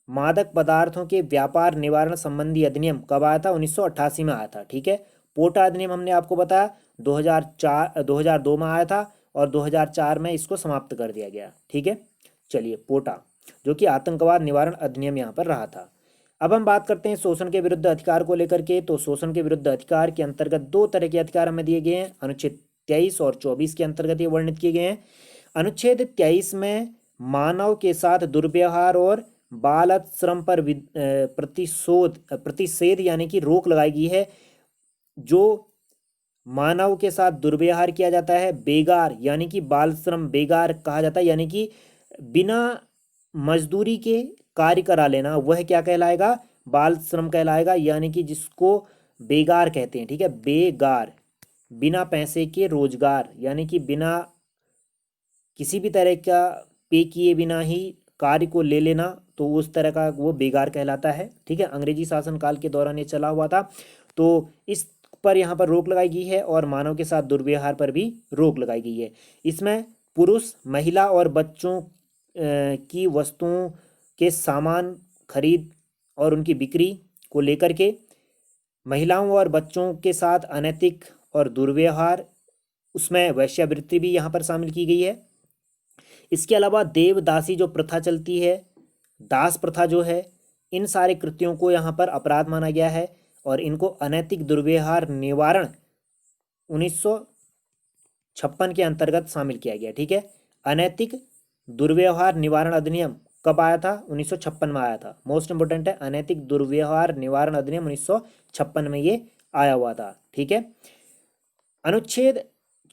मादक पदार्थों के व्यापार निवारण संबंधी अधिनियम कब आया था, 1988 में आया था, ठीक है। पोटा अधिनियम हमने आपको बताया 2002 में आया था, और 2004 में इसको समाप्त कर दिया गया, ठीक है। चलिए, पोटा जो कि आतंकवाद निवारण अधिनियम यहाँ पर रहा था। अब हम बात करते हैं शोषण के विरुद्ध अधिकार को लेकर के। तो शोषण के विरुद्ध अधिकार के अंतर्गत दो तरह के अधिकार हमें दिए गए हैं, अनुच्छेद 23 और 24 के अंतर्गत ये वर्णित किए गए हैं। अनुच्छेद 23 में मानव के साथ दुर्व्यवहार और बाल श्रम पर प्रतिषेध यानी कि रोक लगाई गई है। जो मानव के साथ दुर्व्यवहार किया जाता है, बेगार यानी कि बाल श्रम बेगार कहा जाता है, यानी कि बिना मजदूरी के कार्य करा लेना, वह क्या कहलाएगा? बाल श्रम कहलाएगा, यानी कि जिसको बेगार कहते हैं। ठीक है, बेगार, बिना पैसे के रोजगार, यानी कि बिना किसी भी तरह का पे किए बिना ही कार्य को ले लेना, तो उस तरह का वो बेगार कहलाता है। ठीक है, अंग्रेजी शासनकाल के दौरान ये चला हुआ था, तो इस पर यहाँ पर रोक लगाई गई है और मानव के साथ दुर्व्यवहार पर भी रोक लगाई गई है। इसमें पुरुष, महिला और बच्चों की वस्तुओं के सामान खरीद और उनकी बिक्री को लेकर के, महिलाओं और बच्चों के साथ अनैतिक और दुर्व्यवहार, उसमें वेश्यावृत्ति भी यहाँ पर शामिल की गई है। इसके अलावा देवदासी जो प्रथा चलती है, दास प्रथा जो है, इन सारे कृत्यों को यहाँ पर अपराध माना गया है और इनको अनैतिक दुर्व्यवहार निवारण 1956 के अंतर्गत शामिल किया गया। ठीक है, अनैतिक दुर्व्यवहार निवारण अधिनियम कब आया था? 1956 में आया था। मोस्ट इंपोर्टेंट है, अनैतिक दुर्व्यवहार निवारण अधिनियम 1956 में ये आया हुआ था। ठीक है, अनुच्छेद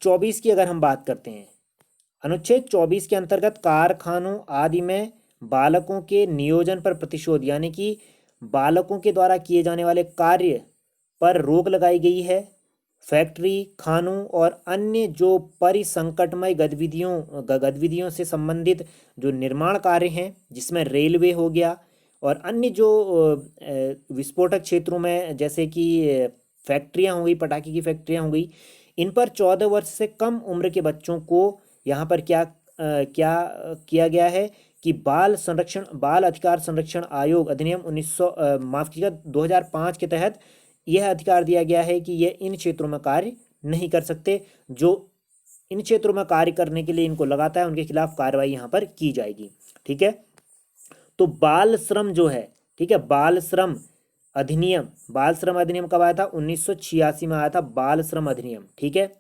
24 की अगर हम बात करते हैं, अनुच्छेद 24 के अंतर्गत कारखानों आदि में बालकों के नियोजन पर प्रतिशोध, यानी कि बालकों के द्वारा किए जाने वाले कार्य पर रोक लगाई गई है। फैक्ट्री, खानों और अन्य जो परिसंकटमय गतिविधियों से संबंधित जो निर्माण कार्य हैं, जिसमें रेलवे हो गया और अन्य जो विस्फोटक क्षेत्रों में, जैसे कि फैक्ट्रियां हो गई, पटाखे की फैक्ट्रियां हो गई, इन पर 14 वर्ष से कम उम्र के बच्चों को यहाँ पर क्या किया गया है कि बाल अधिकार संरक्षण आयोग अधिनियम 2005 के तहत यह अधिकार दिया गया है कि यह इन क्षेत्रों में कार्य नहीं कर सकते। जो इन क्षेत्रों में कार्य करने के लिए इनको लगाता है, उनके खिलाफ कार्रवाई यहाँ पर की जाएगी। ठीक है, तो बाल श्रम जो है, ठीक है, बाल श्रम अधिनियम कब आया था? 1986 में आया था बाल श्रम अधिनियम। ठीक है,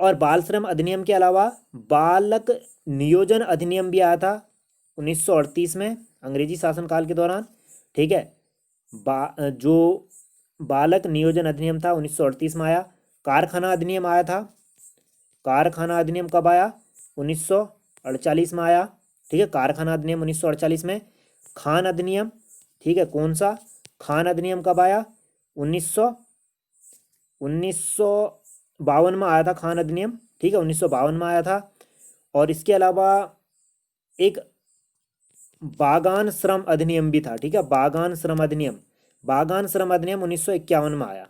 और बाल श्रम अधिनियम के अलावा बालक नियोजन अधिनियम भी आया था 1938 में, अंग्रेजी शासनकाल के दौरान। ठीक है, जो बालक नियोजन अधिनियम था 1938 में आया। कारखाना अधिनियम आया था। कारखाना अधिनियम कब आया? 1948 में आया। ठीक है, कारखाना अधिनियम 1948 में। खान अधिनियम, ठीक है, कौन सा? खान अधिनियम कब आया? 1952 में आया था खान अधिनियम। ठीक है, 1952 में आया था। और इसके अलावा एक बागान श्रम अधिनियम भी था। ठीक है, बागान श्रम अधिनियम 1951 में आया।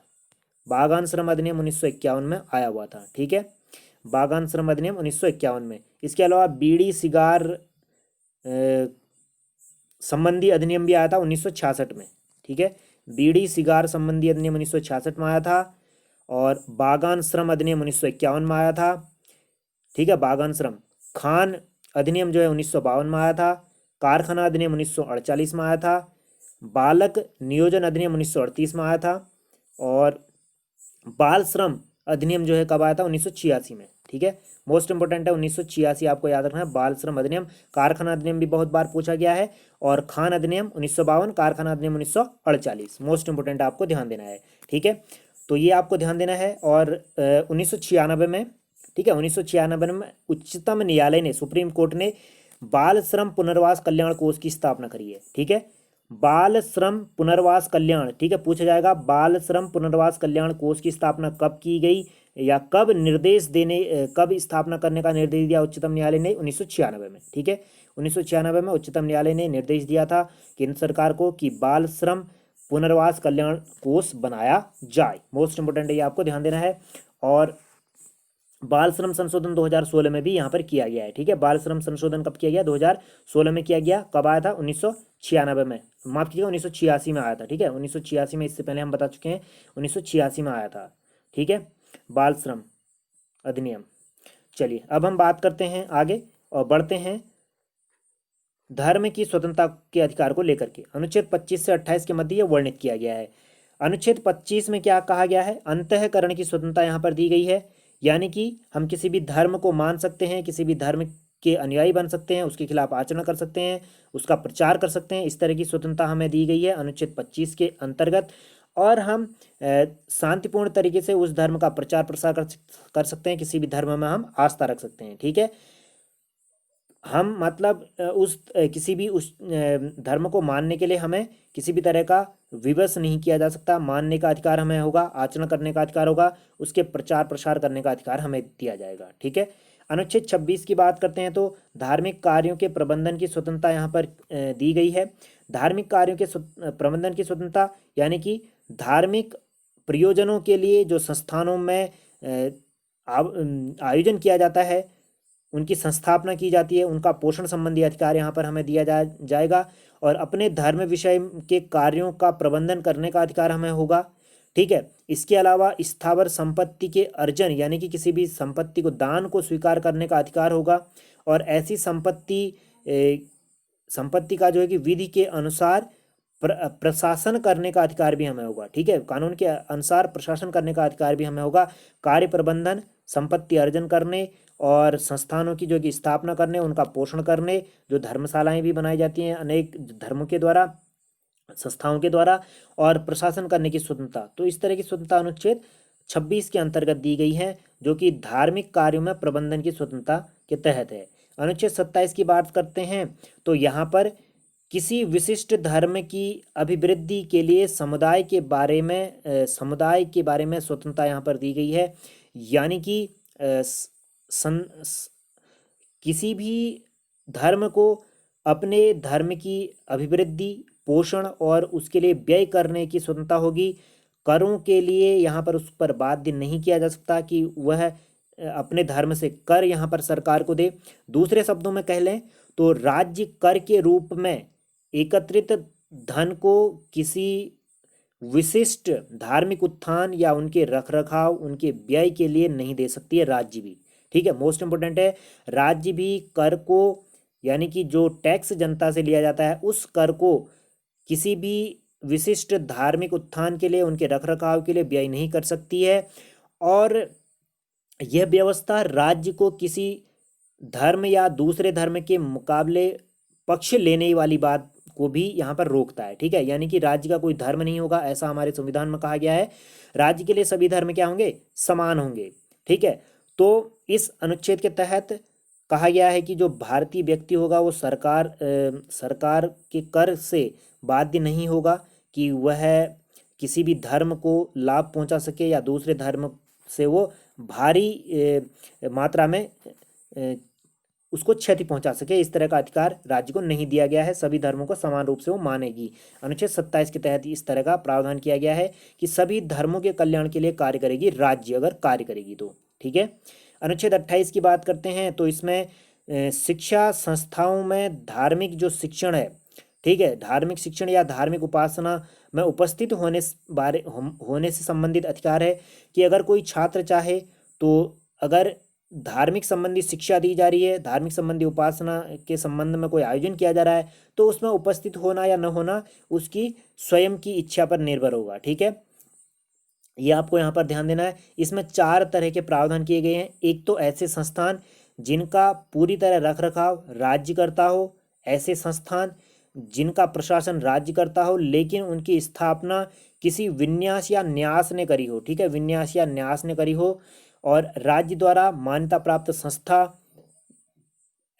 बागान श्रम अधिनियम 1951 में आया हुआ था। ठीक है, बागान श्रम अधिनियम 1951 में। इसके अलावा बीड़ी सिगार संबंधी अधिनियम भी आया था 1966 में। ठीक है, बीड़ी सिगार संबंधी अधिनियम 1966 में आया था। और बागान श्रम अधिनियम 1951 में आया था। ठीक है, बागान श्रम। खान अधिनियम जो है 1952 में आया था। कारखाना अधिनियम 1948 में आया था। बालक नियोजन अधिनियम 1938 में आया था। और बाल श्रम अधिनियम जो है कब आया था? 1986 में। ठीक है, मोस्ट इंपोर्टेंट है, 1986 आपको याद रखना है। बाल श्रम अधिनियम। कारखाना अधिनियम भी बहुत बार पूछा गया है। और खान अधिनियम 1952, कारखाना अधिनियम 1948, मोस्ट इंपोर्टेंट आपको ध्यान देना है। ठीक है, तो ये आपको ध्यान देना है। और 1996 में, ठीक है, 1996 में उच्चतम न्यायालय ने, सुप्रीम कोर्ट ने बाल श्रम पुनर्वास कल्याण कोष की स्थापना करी है। ठीक है, बाल श्रम पुनर्वास कल्याण, ठीक है, पूछा जाएगा बाल श्रम पुनर्वास कल्याण कोष की स्थापना कब की गई, या कब स्थापना करने का निर्देश दिया उच्चतम न्यायालय ने? 1996 में। ठीक है, 1996 में उच्चतम न्यायालय ने निर्देश दिया था केंद्र सरकार को कि बाल श्रम पुनर्वास कल्याण कोष बनाया जाए। मोस्ट इंपोर्टेंट है, ये आपको ध्यान देना है। और बाल श्रम संशोधन 2016 में भी यहाँ पर किया गया है। ठीक है, बाल श्रम संशोधन कब किया गया? 2016 में किया गया। कब आया था? 1996 में, माफ कीजिएगा 1986 में आया था। ठीक है, 1986 में, इससे पहले हम बता चुके हैं 1986 में आया था। ठीक है, बाल श्रम अधिनियम। चलिए अब हम बात करते हैं आगे और बढ़ते हैं धर्म की स्वतंत्रता के अधिकार को लेकर के। अनुच्छेद 25 से 28 के मध्य यह वर्णित किया गया है। अनुच्छेद 25 में क्या कहा गया है? अंतःकरण की स्वतंत्रता यहाँ पर दी गई है, यानी कि हम किसी भी धर्म को मान सकते हैं, किसी भी धर्म के अनुयायी बन सकते हैं, उसके खिलाफ आचरण कर सकते हैं, उसका प्रचार कर सकते हैं। इस तरह की स्वतंत्रता हमें दी गई है अनुच्छेद 25 के अंतर्गत। और हम शांतिपूर्ण तरीके से उस धर्म का प्रचार प्रसार कर सकते हैं, किसी भी धर्म में हम आस्था रख सकते हैं। ठीक है, हम मतलब किसी भी उस धर्म को मानने के लिए हमें किसी भी तरह का विवश नहीं किया जा सकता। मानने का अधिकार हमें होगा, आचरण करने का अधिकार होगा, उसके प्रचार प्रसार करने का अधिकार हमें दिया जाएगा। ठीक है, अनुच्छेद 26 की बात करते हैं तो धार्मिक कार्यों के प्रबंधन की स्वतंत्रता यहाँ पर दी गई है। धार्मिक कार्यों के प्रबंधन की स्वतंत्रता यानी कि धार्मिक प्रयोजनों के लिए जो संस्थानों में आयोजन किया जाता है, उनकी संस्थापना की जाती है, उनका पोषण संबंधी अधिकार यहाँ पर हमें दिया जाएगा। और अपने धर्म विषय के कार्यों का प्रबंधन करने का अधिकार हमें होगा। ठीक है, इसके अलावा स्थावर संपत्ति के अर्जन यानी कि किसी भी संपत्ति को दान को स्वीकार करने का अधिकार होगा। और ऐसी संपत्ति का जो है कि विधि के अनुसार प्रशासन करने का अधिकार भी हमें होगा। ठीक है, कानून के अनुसार प्रशासन करने का अधिकार भी हमें होगा। कार्य प्रबंधन, संपत्ति अर्जन करने और संस्थानों की जो कि स्थापना करने, उनका पोषण करने, जो धर्मशालाएं भी बनाई जाती हैं अनेक धर्मों के द्वारा, संस्थाओं के द्वारा, और प्रशासन करने की स्वतंत्रता। तो इस तरह की स्वतंत्रता अनुच्छेद 26 के अंतर्गत दी गई है, जो कि धार्मिक कार्यों में प्रबंधन की स्वतंत्रता के तहत है। अनुच्छेद 27 की बात करते हैं तो यहाँ पर किसी विशिष्ट धर्म की अभिवृद्धि के लिए समुदाय के बारे में स्वतंत्रता यहाँ पर दी गई है। यानी कि किसी भी धर्म को अपने धर्म की अभिवृद्धि, पोषण और उसके लिए व्यय करने की स्वतंत्रता होगी। करों के लिए यहाँ पर उस पर बाध्य नहीं किया जा सकता कि वह अपने धर्म से कर यहाँ पर सरकार को दे। दूसरे शब्दों में कह लें तो राज्य कर के रूप में एकत्रित धन को किसी विशिष्ट धार्मिक उत्थान या उनके रखरखाव, उनके व्यय के लिए नहीं दे सकती है राज्य भी। ठीक है, मोस्ट इंपोर्टेंट है, राज्य भी कर को यानी कि जो टैक्स जनता से लिया जाता है उस कर को किसी भी विशिष्ट धार्मिक उत्थान के लिए, उनके रखरखाव के लिए व्यय नहीं कर सकती है। और यह व्यवस्था राज्य को किसी धर्म या दूसरे धर्म के मुकाबले पक्ष लेने वाली बात को भी यहाँ पर रोकता है। ठीक है, यानी कि राज्य का कोई धर्म नहीं होगा, ऐसा हमारे संविधान में कहा गया है। राज्य के लिए सभी धर्म क्या होंगे? समान होंगे। ठीक है, तो इस अनुच्छेद के तहत कहा गया है कि जो भारतीय व्यक्ति होगा वो सरकार के कर से बाध्य नहीं होगा कि वह किसी भी धर्म को लाभ पहुंचा सके या दूसरे धर्म से वो भारी मात्रा में उसको क्षति पहुंचा सके। इस तरह का अधिकार राज्य को नहीं दिया गया है, सभी धर्मों को समान रूप से वो मानेगी। अनुच्छेद 27 के तहत इस तरह का प्रावधान किया गया है कि सभी धर्मों के कल्याण के लिए कार्य करेगी राज्य, अगर कार्य करेगी तो। ठीक है, अनुच्छेद 28 की बात करते हैं तो इसमें शिक्षा संस्थाओं में धार्मिक जो शिक्षण है, ठीक है, धार्मिक शिक्षण या धार्मिक उपासना में उपस्थित होने से संबंधित अधिकार है कि अगर कोई छात्र चाहे तो अगर धार्मिक संबंधी शिक्षा दी जा रही है, धार्मिक संबंधी उपासना के संबंध में कोई आयोजन किया जा रहा है, तो उसमें उपस्थित होना या न होना उसकी स्वयं की इच्छा पर निर्भर होगा। ठीक है, ये आपको यहाँ पर ध्यान देना है। इसमें 4 तरह के प्रावधान किए गए हैं। एक तो ऐसे संस्थान जिनका पूरी तरह रखरखाव राज्य करता हो, ऐसे संस्थान जिनका प्रशासन राज्य करता हो लेकिन उनकी स्थापना किसी विन्यास या न्यास ने करी हो। ठीक है, विन्यास या न्यास ने करी हो और राज्य द्वारा मान्यता प्राप्त संस्था,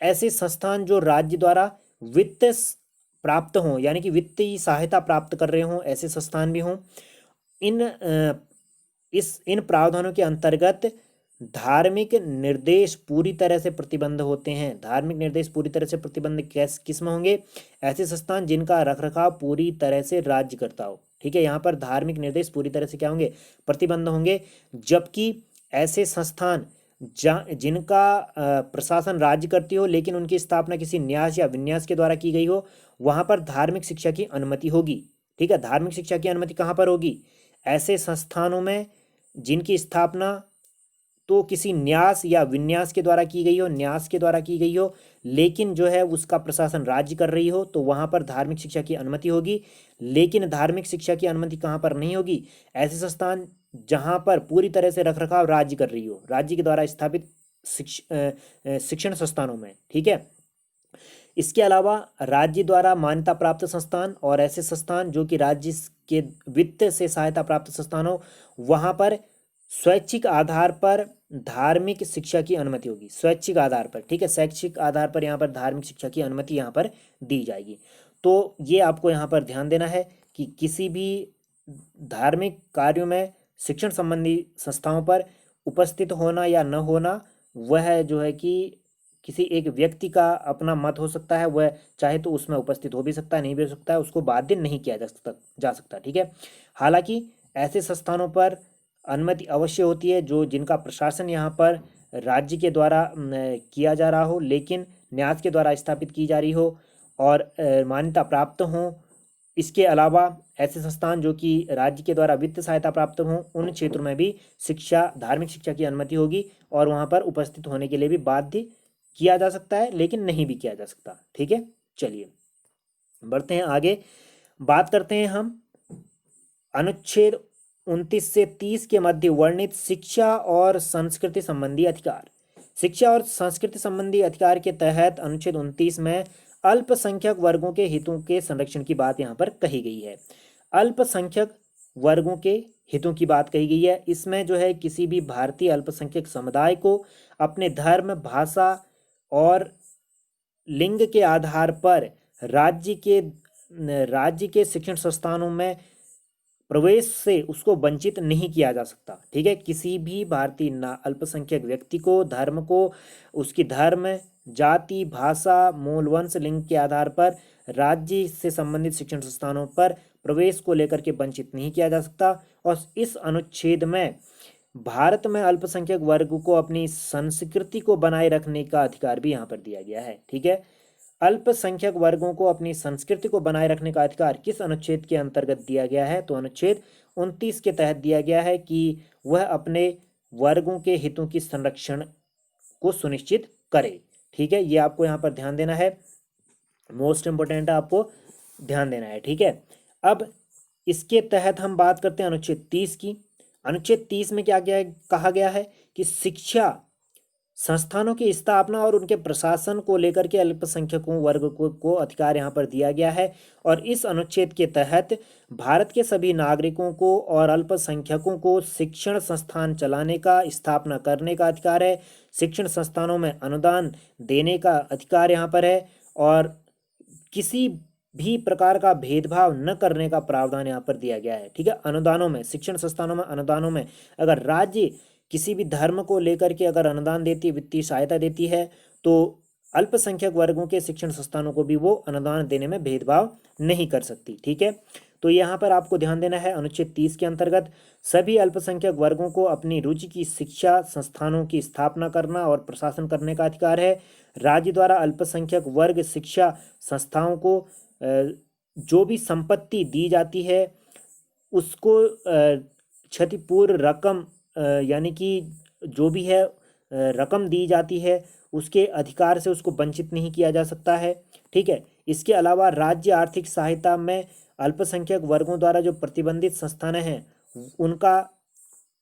ऐसे संस्थान जो राज्य द्वारा वित्त प्राप्त हों यानी कि वित्तीय सहायता प्राप्त कर रहे हों, ऐसे संस्थान भी हों। इन प्रावधानों के अंतर्गत धार्मिक निर्देश पूरी तरह से प्रतिबंध होते हैं। धार्मिक निर्देश पूरी तरह से प्रतिबंध किस में होंगे? ऐसे संस्थान जिनका रखरखाव पूरी तरह से राज्य करता हो। ठीक है, यहाँ पर धार्मिक निर्देश पूरी तरह से क्या होंगे? प्रतिबंध होंगे। जबकि ऐसे संस्थान जिनका प्रशासन राज्य करती हो लेकिन उनकी स्थापना किसी न्यास या विन्यास के द्वारा की गई हो, वहाँ पर धार्मिक शिक्षा की अनुमति होगी। ठीक है, धार्मिक शिक्षा की अनुमति कहाँ पर होगी? ऐसे संस्थानों में जिनकी स्थापना तो किसी न्यास या विन्यास के द्वारा की गई हो, न्यास के द्वारा की गई हो, लेकिन जो है उसका प्रशासन राज्य कर रही हो, तो वहाँ पर धार्मिक शिक्षा की अनुमति होगी। लेकिन धार्मिक शिक्षा की अनुमति कहाँ पर नहीं होगी? ऐसे संस्थान जहाँ पर पूरी तरह से रखरखाव राज्य कर रही हो, राज्य के द्वारा स्थापित, ठीक है, ऐसे संस्थान में धार्मिक शिक्षा की अनुमति नहीं होगी। ऐसे संस्थान जहाँ पर पूरी तरह से रखरखाव राज्य कर रही हो, राज्य के द्वारा स्थापित, ऐसे संस्थान में धार्मिक शिक्षा की अनुमति नहीं होगी। ऐसे संस्थान जहाँ पर पूरी तरह से रखरखाव राज्य कर रही हो, राज्य के द्वारा स्थापित शिक्षण संस्थानों में, ठीक है। इसके अलावा राज्य द्वारा मान्यता प्राप्त संस्थान और ऐसे संस्थान जो कि राज्य के वित्त से सहायता प्राप्त संस्थान हो, वहाँ पर स्वैच्छिक आधार पर धार्मिक शिक्षा की अनुमति होगी, स्वैच्छिक आधार पर, ठीक है। शैक्षिक आधार पर यहाँ पर धार्मिक शिक्षा की अनुमति यहाँ पर दी जाएगी। तो ये आपको यहाँ पर ध्यान देना है कि किसी भी धार्मिक कार्यों में शिक्षण संबंधी संस्थाओं पर उपस्थित होना या न होना, वह जो है कि किसी एक व्यक्ति का अपना मत हो सकता है, वह चाहे तो उसमें उपस्थित हो भी सकता है, नहीं भी हो सकता है, उसको बाध्य नहीं किया जा सकता, ठीक है। हालांकि ऐसे संस्थानों पर अनुमति अवश्य होती है जो जिनका प्रशासन यहाँ पर राज्य के द्वारा किया जा रहा हो, लेकिन न्यास के द्वारा स्थापित की जा रही हो और मान्यता प्राप्त हों। इसके अलावा ऐसे संस्थान जो कि राज्य के द्वारा वित्त सहायता प्राप्त हों, उन क्षेत्रों में भी धार्मिक शिक्षा की अनुमति होगी और वहाँ पर उपस्थित होने के लिए भी बाध्य किया जा सकता है, लेकिन नहीं भी किया जा सकता, ठीक है। चलिए बढ़ते हैं आगे, बात करते हैं हम अनुच्छेद 29 से 30 के मध्य वर्णित शिक्षा और संस्कृति संबंधी अधिकार। शिक्षा और संस्कृति संबंधी अधिकार के तहत अनुच्छेद 29 में अल्पसंख्यक वर्गों के हितों के संरक्षण की बात यहाँ पर कही गई है। अल्पसंख्यक वर्गों के हितों की बात कही गई है। इसमें जो है किसी भी भारतीय अल्पसंख्यक समुदाय को अपने धर्म, भाषा और लिंग के आधार पर राज्य के शिक्षण संस्थानों में प्रवेश से उसको वंचित नहीं किया जा सकता, ठीक है। किसी भी भारतीय अल्पसंख्यक व्यक्ति को उसकी धर्म, जाति, भाषा, मूल वंश, लिंग के आधार पर राज्य से संबंधित शिक्षण संस्थानों पर प्रवेश को लेकर के वंचित नहीं किया जा सकता। और इस अनुच्छेद में भारत में अल्पसंख्यक वर्ग को अपनी संस्कृति को बनाए रखने का अधिकार भी यहाँ पर दिया गया है, ठीक है। अल्पसंख्यक वर्गों को अपनी संस्कृति को बनाए रखने का अधिकार किस अनुच्छेद के अंतर्गत दिया गया है? तो अनुच्छेद 29 के तहत दिया गया है कि वह अपने वर्गों के हितों की संरक्षण को सुनिश्चित करे, ठीक है। ये आपको यहाँ पर ध्यान देना है, मोस्ट इंपोर्टेंट आपको ध्यान देना है, ठीक है। अब इसके तहत हम बात करते हैं अनुच्छेद 30 की। अनुच्छेद 30 में क्या कहा गया है कि शिक्षा संस्थानों की स्थापना और उनके प्रशासन को लेकर के अल्पसंख्यकों वर्ग को अधिकार यहाँ पर दिया गया है। और इस अनुच्छेद के तहत भारत के सभी नागरिकों को और अल्पसंख्यकों को शिक्षण संस्थान चलाने का, स्थापना करने का अधिकार है। शिक्षण संस्थानों में अनुदान देने का अधिकार यहाँ पर है और किसी भी प्रकार का भेदभाव न करने का प्रावधान यहाँ पर दिया गया है, ठीक है। अनुदानों में, शिक्षण संस्थानों में अनुदानों में अगर राज्य किसी भी धर्म को लेकर के अगर अनुदान देती है, वित्तीय सहायता देती है, तो अल्पसंख्यक वर्गों के शिक्षण संस्थानों को भी वो अनुदान देने में भेदभाव नहीं कर सकती, ठीक है। तो यहाँ पर आपको ध्यान देना है, अनुच्छेद 30 के अंतर्गत सभी अल्पसंख्यक वर्गों को अपनी रुचि की शिक्षा संस्थानों की स्थापना करना और प्रशासन करने का अधिकार है। राज्य द्वारा अल्पसंख्यक वर्ग शिक्षा संस्थाओं को जो भी संपत्ति दी जाती है उसको क्षतिपूर्व रकम यानी कि जो भी है रकम दी जाती है उसके अधिकार से उसको वंचित नहीं किया जा सकता है, ठीक है। इसके अलावा राज्य आर्थिक सहायता में अल्पसंख्यक वर्गों द्वारा जो प्रतिबंधित संस्थान हैं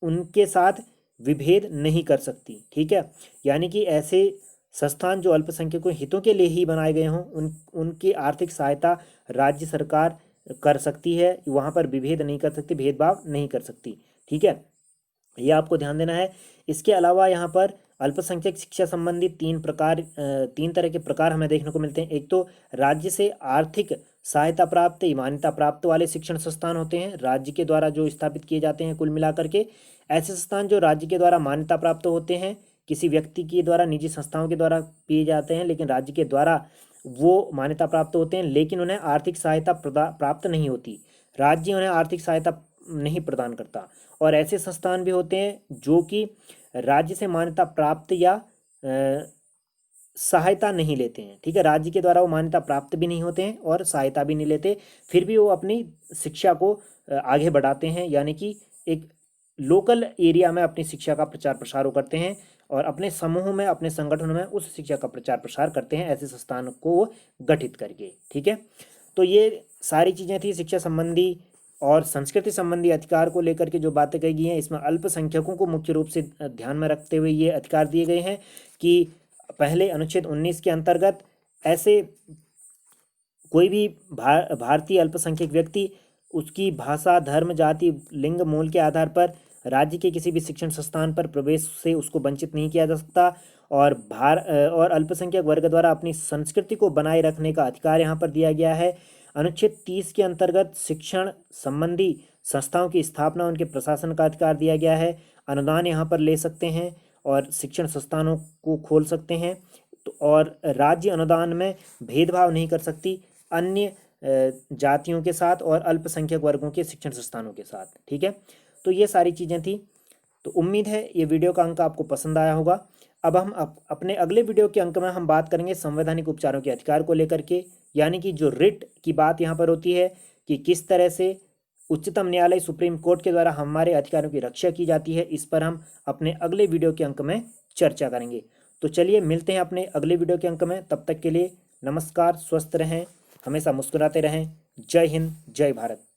उनके साथ विभेद नहीं कर सकती, ठीक है। यानी कि ऐसे संस्थान जो अल्पसंख्यकों हितों के लिए ही बनाए गए हों उनकी आर्थिक सहायता राज्य सरकार कर सकती है, वहाँ पर विभेद नहीं कर सकती, भेदभाव नहीं कर सकती, ठीक है। ये आपको ध्यान देना है। इसके अलावा यहाँ पर अल्पसंख्यक शिक्षा संबंधी तीन तरह के प्रकार हमें देखने को मिलते हैं। एक तो राज्य से आर्थिक सहायता प्राप्त, मान्यता प्राप्त वाले शिक्षण संस्थान होते हैं, राज्य के द्वारा जो स्थापित किए जाते हैं। कुल मिलाकर के ऐसे संस्थान जो राज्य के द्वारा मान्यता प्राप्त होते हैं, किसी व्यक्ति के द्वारा, निजी संस्थाओं के द्वारा किए जाते हैं, लेकिन राज्य के द्वारा वो मान्यता प्राप्त होते हैं, लेकिन उन्हें आर्थिक सहायता प्राप्त नहीं होती, राज्य उन्हें आर्थिक सहायता नहीं प्रदान करता। और ऐसे संस्थान भी होते हैं जो कि राज्य से मान्यता प्राप्त या सहायता नहीं लेते हैं, ठीक है। राज्य के द्वारा वो मान्यता प्राप्त भी नहीं होते हैं और सहायता भी नहीं लेते, फिर भी वो अपनी शिक्षा को आगे बढ़ाते हैं, यानी कि एक लोकल एरिया में अपनी शिक्षा का प्रचार प्रसार करते हैं और अपने समूह में, अपने संगठन में उस शिक्षा का प्रचार प्रसार करते हैं, ऐसे संस्थान को गठित करके, ठीक है। तो ये सारी चीज़ें थी शिक्षा संबंधी और संस्कृति संबंधी अधिकार को लेकर के जो बातें कही गई हैं, इसमें अल्पसंख्यकों को मुख्य रूप से ध्यान में रखते हुए ये अधिकार दिए गए हैं कि पहले अनुच्छेद 19 के अंतर्गत ऐसे कोई भी भारतीय अल्पसंख्यक व्यक्ति उसकी भाषा, धर्म, जाति, लिंग, मूल के आधार पर राज्य के किसी भी शिक्षण संस्थान पर प्रवेश से उसको वंचित नहीं किया जा सकता। और अल्पसंख्यक वर्ग द्वारा अपनी संस्कृति को बनाए रखने का अधिकार यहाँ पर दिया गया है। अनुच्छेद 30 के अंतर्गत शिक्षण संबंधी संस्थाओं की स्थापना, उनके प्रशासन का अधिकार दिया गया है। अनुदान यहाँ पर ले सकते हैं और शिक्षण संस्थानों को खोल सकते हैं। तो और राज्य अनुदान में भेदभाव नहीं कर सकती अन्य जातियों के साथ और अल्पसंख्यक वर्गों के शिक्षण संस्थानों के साथ। ठीक है, तो ये सारी चीज़ें थी। तो उम्मीद है ये वीडियो का अंक आपको पसंद आया होगा। अब हम अपने अगले वीडियो के अंक में हम बात करेंगे संवैधानिक उपचारों के अधिकार को लेकर के, यानी कि जो रिट की बात यहाँ पर होती है कि किस तरह से उच्चतम न्यायालय, सुप्रीम कोर्ट के द्वारा हमारे अधिकारों की रक्षा की जाती है। इस पर हम अपने अगले वीडियो के अंक में चर्चा करेंगे। तो चलिए मिलते हैं अपने अगले वीडियो के अंक में। तब तक के लिए नमस्कार, स्वस्थ रहें, हमेशा मुस्कुराते रहें। जय हिंद, जय भारत।